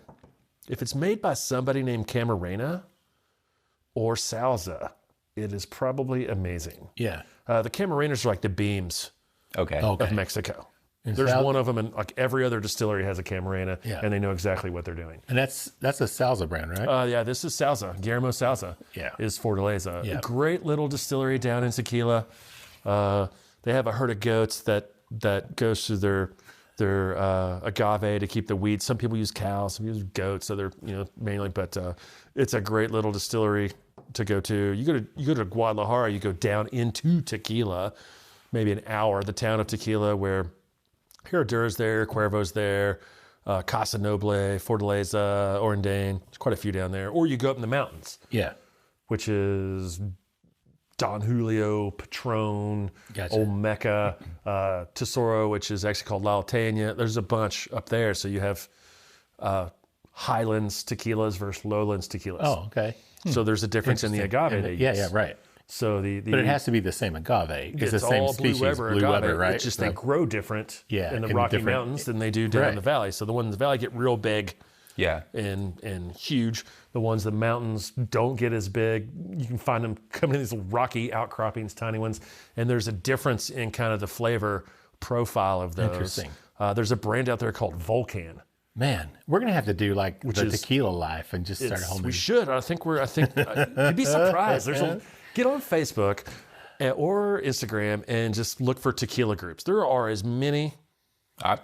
if it's made by somebody named Camarena or Salsa, it is probably amazing. Yeah. The Camarenas are like the Beams Okay. of Mexico. And There's one of them, and like every other distillery has a Camarena, Yeah. and they know exactly what they're doing. And that's a Salsa brand, right? Yeah, this is Salsa. Guillermo Salsa is Fortaleza. Yeah. A great little distillery down in Tequila. They have a herd of goats that goes through their agave to keep the weeds. Some people use cows, some use goats, so they're mainly. But it's a great little distillery to go to. You go to Guadalajara, you go down into Tequila, maybe an hour, the town of Tequila, where Herradura's there, Cuervo's there, Casa Noble, Fortaleza, Orendain. There's quite a few down there. Or you go up in the mountains, Yeah. which is Don Julio, Patron, Gotcha. Olmeca, Tesoro, which is actually called La Alteña. There's a bunch up there. So you have highlands tequilas versus lowlands tequilas. Oh, okay. So there's a difference in the agave they use. Yeah, right. So But it has to be the same agave. It's the same all species, Blue Weber Blue agave. Weber, right? It's just So- they grow different Yeah, in the in Rocky different- Mountains than they do down in the valley. So the ones in the valley get real big Yeah. and huge. The ones in the mountains don't get as big. You can find them coming in these little rocky outcroppings, tiny ones. And there's a difference in kind of the flavor profile of those. Interesting. There's a brand out there called Volcan. Man, we're gonna have to do like the is- tequila life and just start a whole new. We should. I think you'd be surprised. Get on Facebook or Instagram and just look for tequila groups. There are as many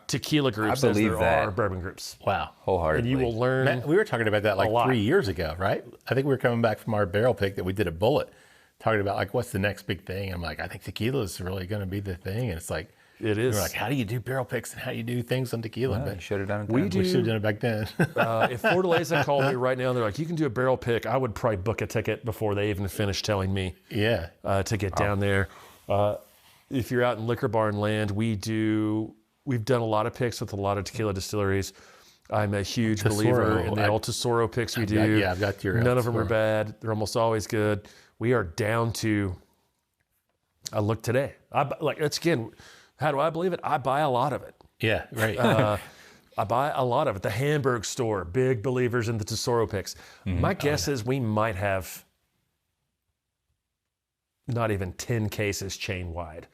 tequila groups as believe there that. are bourbon groups. Wow. Wholeheartedly. And you will learn. Matt, we were talking about that like lot. 3 years ago, right? I think we were coming back from our barrel pick that we did at Bullet, talking about like what's the next big thing. I'm like, I think tequila is really going to be the thing, and it's like It is. we're like, how do you do barrel picks and how do you do things on tequila? You But should have done it. We then. do. we should have done it back then. If Fortaleza called me right now, they're like, you can do a barrel pick. I would probably book a ticket before they even finish telling me Yeah. to get down there. If you're out in Liquor Barn land, we've done a lot of picks with a lot of tequila distilleries. I'm a huge believer in the El Tesoro picks we do. I've got your El None of them are Tesoro. bad. They're almost always good. We are down to. I look today. How do I believe it? I buy a lot of it. Yeah, right. I buy a lot of it. The Hamburg store, big believers in the Tesoro picks. My guess is we might have not even 10 cases chain wide,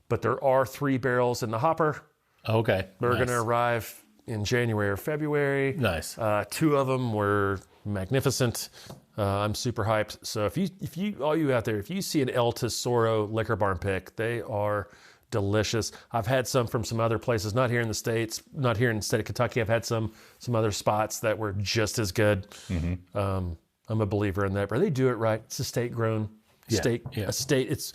but there are 3 barrels in the hopper. Okay. They're nice. going to arrive in January or February. Nice. 2 of them were magnificent. I'm super hyped. So if you all you out there, if you see an El Tesoro Liquor Barn pick, they are delicious. I've had some from some other places, not here in the States, not here in the state of Kentucky. I've had some other spots that were just as good. I'm a believer in that, but they do it right. It's a state grown It's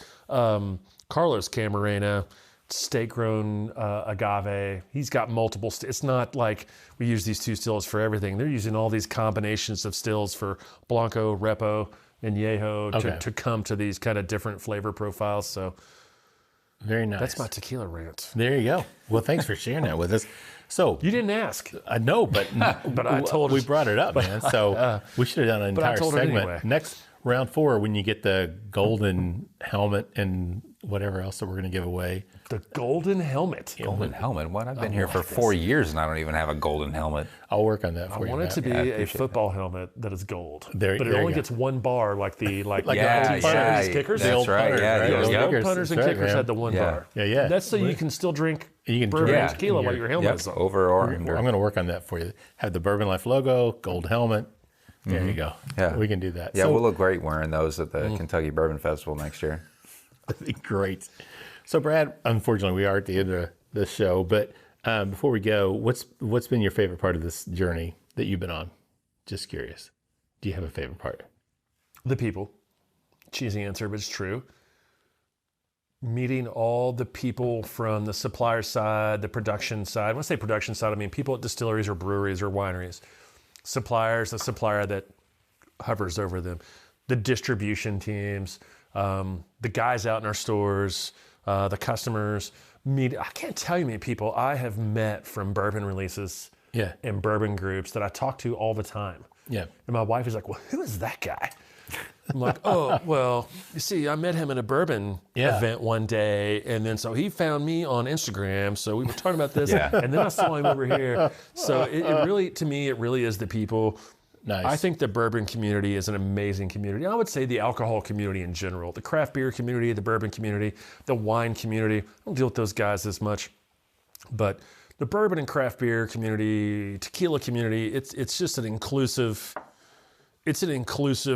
Carlos Camarena, state grown agave. He's got multiple. It's not like we use these 2 stills for everything. They're using all these combinations of stills for Blanco, Repo, and Yeho to come to these kind of different flavor profiles. So Very nice. that's my tequila rant. There you go. Well, thanks for sharing that with us. So You didn't ask. I know, but I told we us. brought it up, man. So we should have done an but I entire told her segment. anyway. Next round 4, when you get the golden helmet and whatever else that we're going to give away. The golden helmet. Golden helmet. What? I've been here for 4 years and I don't even have a golden helmet. I'll work on that for I you. want it Matt. to be Yeah, I a appreciate football helmet that is gold, There- but it there you only go. gets 1 bar, like the Like Yeah, the yeah, punters, kickers, that's the old right. punters, Yeah, right? there Those you go. kickers, punters and that's right, kickers man. had the 1 Yeah. bar. Yeah. That's so you can still drink You can bourbon drink and it tequila in while your- your helmet Yep. is on. Over or I'm under. going to work on that for you. Have the Bourbon Life logo, gold helmet. There you go. Yeah. We can do that. Yeah, So- we'll look great wearing those at the Kentucky Bourbon Festival next year. That'd be great. So, Brad, unfortunately, we are at the end of the show. But before we go, what's been your favorite part of this journey that you've been on? Just curious. Do you have a favorite part? The people. Cheesy answer, but it's true. Meeting all the people from the supplier side, the production side. When I say production side, I mean people at distilleries or breweries or wineries. Suppliers, the supplier that hovers over them. The distribution teams, the guys out in our stores, the customers. I can't tell you how many people I have met from bourbon releases Yeah. and bourbon groups that I talk to all the time. Yeah. And my wife is like, well, who is that guy? I'm like, oh, well, you see, I met him at a bourbon event one day. And then so he found me on Instagram. So we were talking about this. And then I saw him over here. So it really, to me, it really is the people. Nice. I think the bourbon community is an amazing community. I would say the alcohol community in general, the craft beer community, the bourbon community, the wine community. I don't deal with those guys as much. But the bourbon and craft beer community, tequila community, it's just an inclusive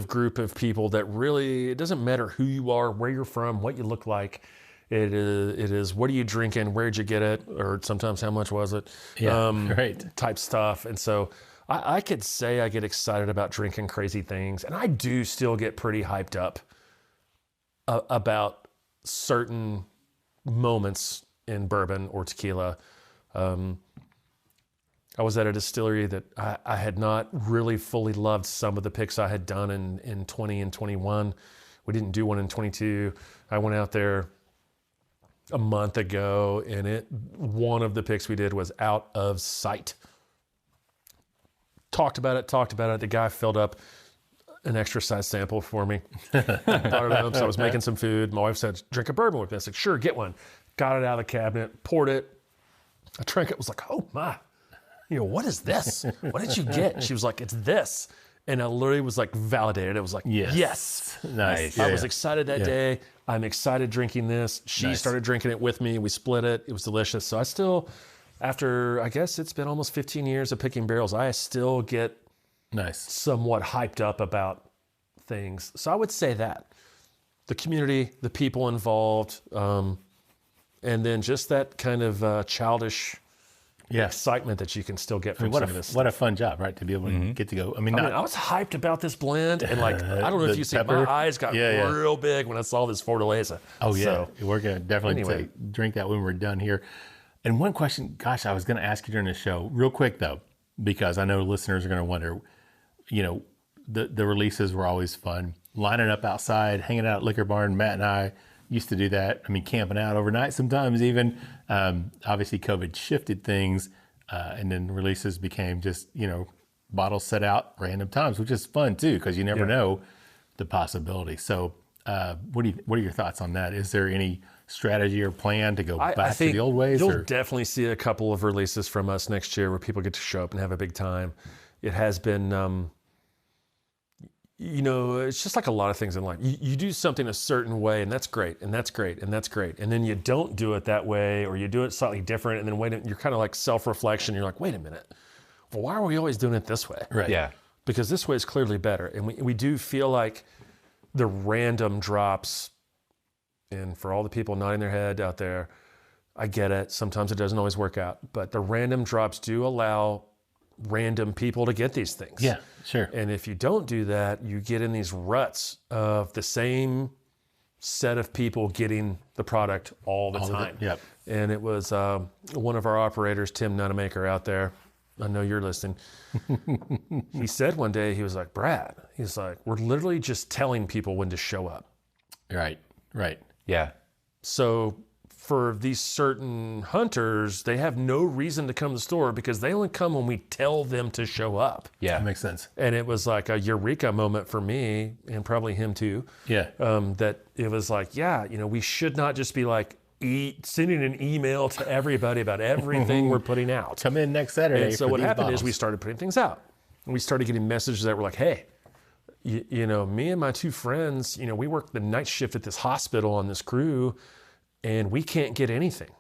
group of people that really, it doesn't matter who you are, where you're from, what you look like. It is what are you drinking, where'd you get it, or sometimes how much was it? Right. Type stuff. And so I could say I get excited about drinking crazy things, and I do still get pretty hyped up about certain moments in bourbon or tequila. I was at a distillery that I had not really fully loved some of the picks I had done in 20 and 21. We didn't do one in 22. I went out there a month ago, and one of the picks we did was out of sight. Talked about it. The guy filled up an extra size sample for me. Brought it up, so I was making some food. My wife said, drink a bourbon with me. I said, sure, get one. Got it out of the cabinet, poured it. I drank it, was like, oh my, what is this? What did you get? And she was like, it's this. And I literally was like validated. It was like, yes. Nice. I was excited that day. I'm excited drinking this. She started drinking it with me. We split it. It was delicious. So I still, after, I guess it's been almost 15 years of picking barrels, I still get somewhat hyped up about things. So I would say that. The community, the people involved, and then just that kind of childish excitement that you can still get from some of this stuff. What a fun job, right? To be able to get to go. I was hyped about this blend, and I don't know if you see, my eyes got real big when I saw this Fortaleza. Oh yeah, so, we're gonna definitely drink that when we're done here. And one question, gosh, I was gonna ask you during the show, real quick though, because I know listeners are gonna wonder. The releases were always fun. Lining up outside, hanging out at Liquor Barn. Matt and I used to do that. Camping out overnight sometimes even. Obviously, COVID shifted things, and then releases became just, bottles set out random times, which is fun too, because you never know the possibility. So what are your thoughts on that? Is there any strategy or plan to go back to the old ways? You'll definitely see a couple of releases from us next year where people get to show up and have a big time. It has been... it's just like a lot of things in life. You do something a certain way, and that's great, and that's great, and that's great. And then you don't do it that way, or you do it slightly different, and then you're kind of like self-reflection. You're like, wait a minute. Well, why are we always doing it this way? Right. Yeah. Because this way is clearly better. And we do feel like the random drops, and for all the people nodding their head out there, I get it. Sometimes it doesn't always work out. But the random drops do allow random people to get these things. Yeah, sure. And if you don't do that, you get in these ruts of the same set of people getting the product all the time. Yep. And it was one of our operators, Tim Nunamaker, out there. I know you're listening. He said one day, he was like, Brad, he's like, we're literally just telling people when to show up. Right. Yeah. So for these certain hunters, they have no reason to come to the store because they only come when we tell them to show up. Yeah, that makes sense. And it was like a eureka moment for me, and probably him too. Yeah. That it was like, we should not just be like sending an email to everybody about everything we're putting out. Come in next Saturday. And so what happened is we started putting things out. And we started getting messages that were like, hey, me and my two friends, we work the night shift at this hospital on this crew, and we can't get anything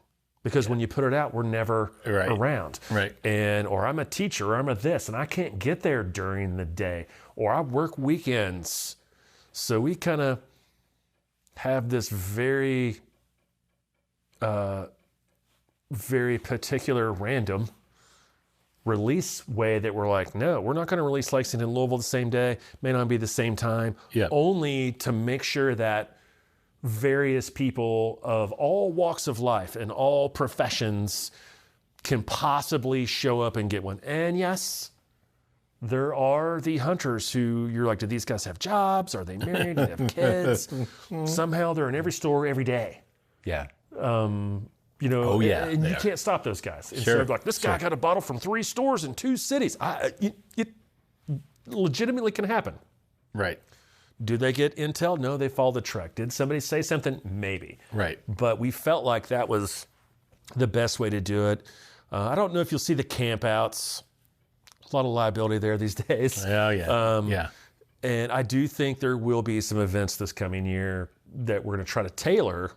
because when you put it out, we're never around. Right. Or I'm a teacher, or I'm a this, and I can't get there during the day, or I work weekends. So we kind of have this very, very particular random release way that we're like, no, we're not going to release Lexington and Louisville the same day, may not be the same time, only to make sure that various people of all walks of life and all professions can possibly show up and get one. And yes, there are the hunters who you're like, do these guys have jobs? Are they married? Do they have kids? Somehow they're in every store every day. Yeah. And you can't stop those guys. Instead of like, this guy got a bottle from 3 stores in 2 cities. It legitimately can happen. Right. Do they get intel? No, they follow the truck. Did somebody say something? Maybe. Right. But we felt like that was the best way to do it. I don't know if you'll see the campouts. A lot of liability there these days. Oh, yeah. Yeah. And I do think there will be some events this coming year that we're going to try to tailor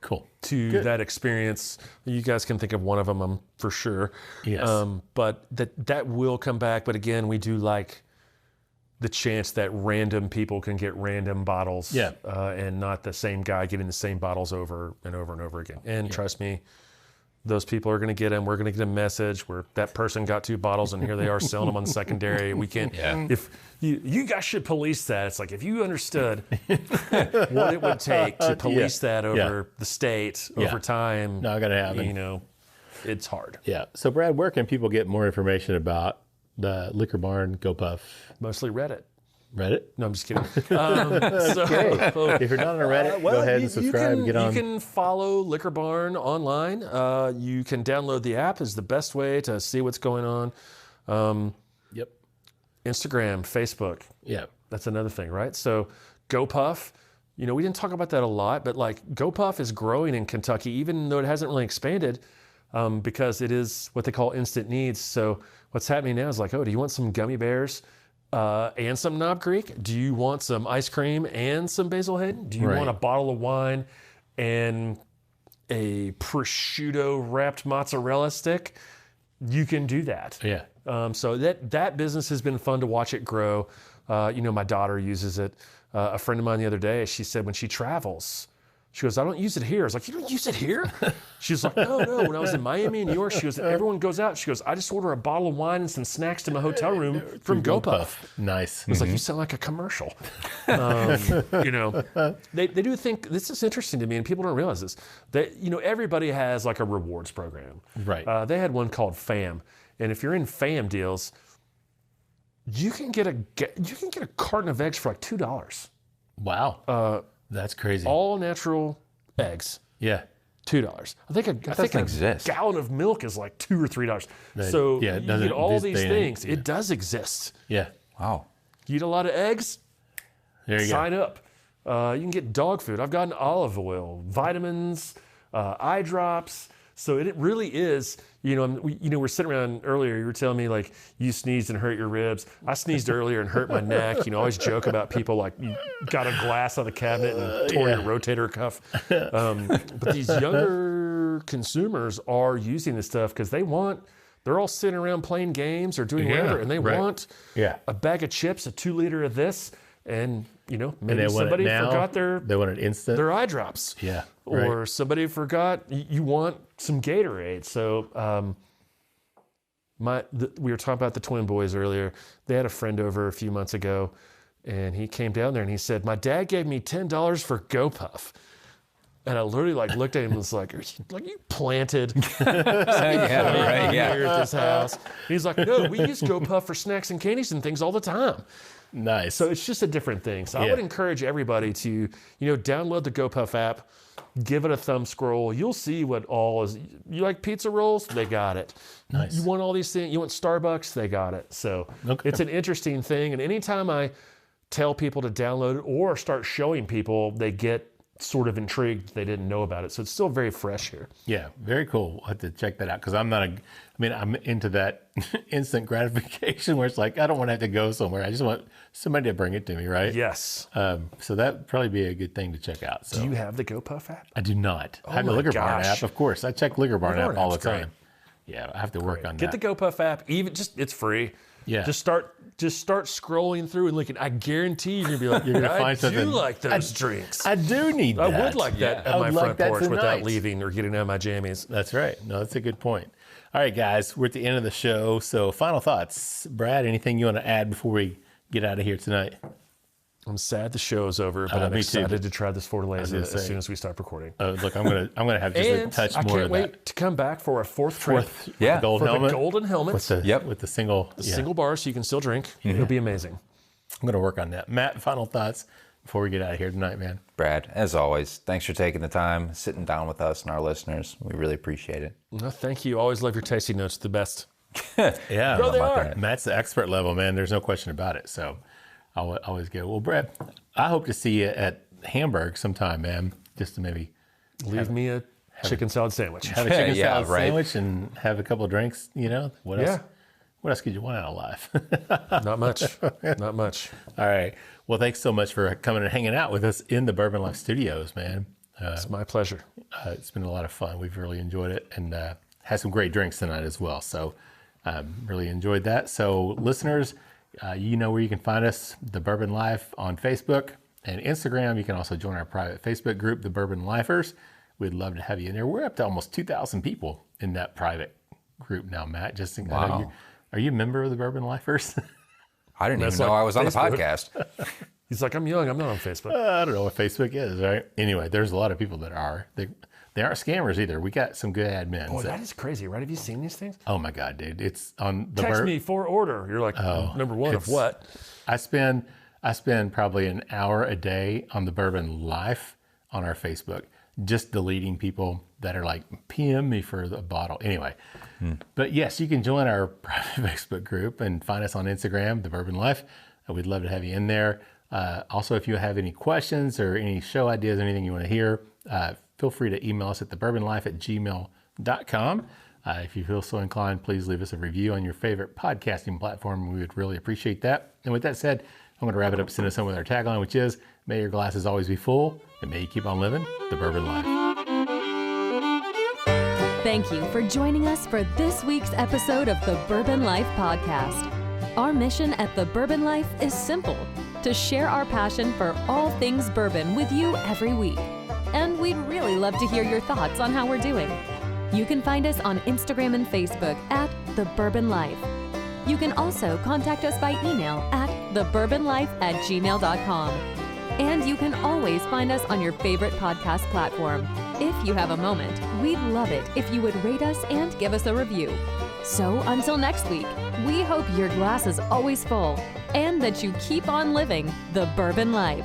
Cool. to that experience. You guys can think of one of them, I'm for sure. Yes. But that will come back. But again, we do like the chance that random people can get random bottles, and not the same guy getting the same bottles over and over and over again. And trust me, those people are going to get them. We're going to get a message where that person got 2 bottles and here they are selling them on secondary. We can't. If you guys should police that. It's like if you understood what it would take to police that over the state over time. Not going to happen. You know, it's hard. Yeah. So Brad, where can people get more information about the Liquor Barn GoPuff? Mostly Reddit. Reddit? No, I'm just kidding. If you're not on Reddit, go ahead and subscribe and get on. You can follow Liquor Barn online. You can download the app is the best way to see what's going on. Yep. Instagram, Facebook. Yeah. That's another thing, right? So GoPuff, we didn't talk about that a lot, but like GoPuff is growing in Kentucky, even though it hasn't really expanded, because it is what they call instant needs. So what's happening now is like, oh, do you want some gummy bears? And some Knob Creek? Do you want some ice cream and some Basil Hayden? Do you want a bottle of wine and a prosciutto wrapped mozzarella stick? You can do that. Yeah. So that business has been fun to watch it grow. My daughter uses it. A friend of mine the other day, she said when she travels, she goes, I don't use it here. I was like, you don't use it here? She's like, no. When I was in Miami and New York, she goes, everyone goes out. She goes, I just order a bottle of wine and some snacks to my hotel room from GoPuff. Nice. It's like, you sound like a commercial. They do think, this is interesting to me, and people don't realize this, that, everybody has like a rewards program. Right. They had one called FAM. And if you're in FAM deals, you can get a carton of eggs for like $2. Wow. That's crazy. All natural eggs. Yeah. $2. I think a gallon of milk is like $2 or $3. So you get all these things. It does exist. Yeah. Wow. You eat a lot of eggs? There you Sign up. You can get dog food. I've gotten olive oil, vitamins, eye drops. So it really is, we're sitting around earlier, you were telling me like you sneezed and hurt your ribs. I sneezed earlier and hurt my neck. I always joke about people like you got a glass on the cabinet and tore your rotator cuff. But these younger consumers are using this stuff because they're all sitting around playing games or doing whatever, and they want a bag of chips, a 2-liter of this, and maybe somebody forgot they want it instant. Their eye drops. Yeah. Or somebody forgot you want some Gatorade. So we were talking about the twin boys earlier. They had a friend over a few months ago, and he came down there and he said, my dad gave me $10 for GoPuff. And I literally looked at him and was like, you planted here at this house. And he's like, no, we use GoPuff for snacks and candies and things all the time. Nice. So it's just a different thing. So I would encourage everybody to, download the GoPuff app, give it a thumb scroll. You'll see what all is. You like pizza rolls? They got it. Nice. You want all these things? You want Starbucks? They got it. So it's an interesting thing. And anytime I tell people to download it or start showing people, they get sort of intrigued they didn't know about it. So it's still very fresh here. Yeah, very cool. We'll have to check that out because I'm into that instant gratification where it's like, I don't want to have to go somewhere. I just want somebody to bring it to me, right? Yes. So that'd probably be a good thing to check out. So. Do you have the GoPuff app? I do not. I have the Liquor Barn app, of course. I check Liquor Barn app all the time. Great. Yeah, I have to work on that. Get the GoPuff app. It's free. Yeah. Just start scrolling through and looking. I guarantee you're gonna be like, you're gonna find something. I do like those drinks. I do need that. I would like that at my front porch without leaving or getting out of my jammies. That's right. No, that's a good point. All right, guys, we're at the end of the show. So final thoughts. Brad, anything you want to add before we get out of here tonight? I'm sad the show is over, but I'm excited to try this Fortaleza as soon as we start recording. Look, I'm gonna have just a touch more of that. I can't wait to come back for a fourth trip. The golden helmet with the single bar, so you can still drink. Mm-hmm. It'll be amazing. I'm gonna work on that. Matt, final thoughts before we get out of here tonight, man. Brad, as always, thanks for taking the time, sitting down with us and our listeners. We really appreciate it. No, thank you. Always love your tasting notes. The best. Yeah, they are. Matt's the expert level, man. There's no question about it. So. always good. Well, Brett, I hope to see you at Hamburg sometime, man. Just to maybe Leave me a chicken salad sandwich. have a chicken Yeah, salad right. sandwich and have a couple of drinks. You know what else? Yeah. What else could you want out of life? Not much. Not much. All right. Well, thanks so much for coming and hanging out with us in the Bourbon Life Studios, man. It's my pleasure. It's been a lot of fun. We've really enjoyed it and had some great drinks tonight as well. So really enjoyed that. So listeners, you know where you can find us, The Bourbon Life on Facebook and Instagram. You can also join our private Facebook group, The Bourbon Lifers. We'd love to have you in there. We're up to almost 2,000 people in that private group now, Matt. Just think, Wow. Are you a member of the Bourbon Lifers? I didn't even That's know like I was on the Facebook. podcast. He's like, I'm young. I'm not on Facebook. I don't know what Facebook is, right? Anyway, there's a lot of people that are. They aren't scammers either. We got some good admins. Boy, that is crazy, right? Have you seen these things? Oh my God, dude! It's on the Text me for order. You're like, number one of what? I spend probably an hour a day on the Bourbon Life on our Facebook, just deleting people that are like, PM me for the bottle. Anyway, but yes, you can join our private Facebook group and find us on Instagram, The Bourbon Life. We'd love to have you in there. Also, if you have any questions or any show ideas, anything you want to hear, feel free to email us at thebourbonlife@gmail.com. If you feel so inclined, please leave us a review on your favorite podcasting platform. We would really appreciate that. And with that said, I'm going to wrap it up, send us home with our tagline, which is, may your glasses always be full, and may you keep on living the Bourbon Life. Thank you for joining us for this week's episode of the Bourbon Life Podcast. Our mission at the Bourbon Life is simple: to share our passion for all things bourbon with you every week. And we'd really love to hear your thoughts on how we're doing. You can find us on Instagram and Facebook at The Bourbon Life. You can also contact us by email at thebourbonlife@gmail.com. And you can always find us on your favorite podcast platform. If you have a moment, we'd love it if you would rate us and give us a review. So until next week, we hope your glass is always full and that you keep on living the Bourbon Life.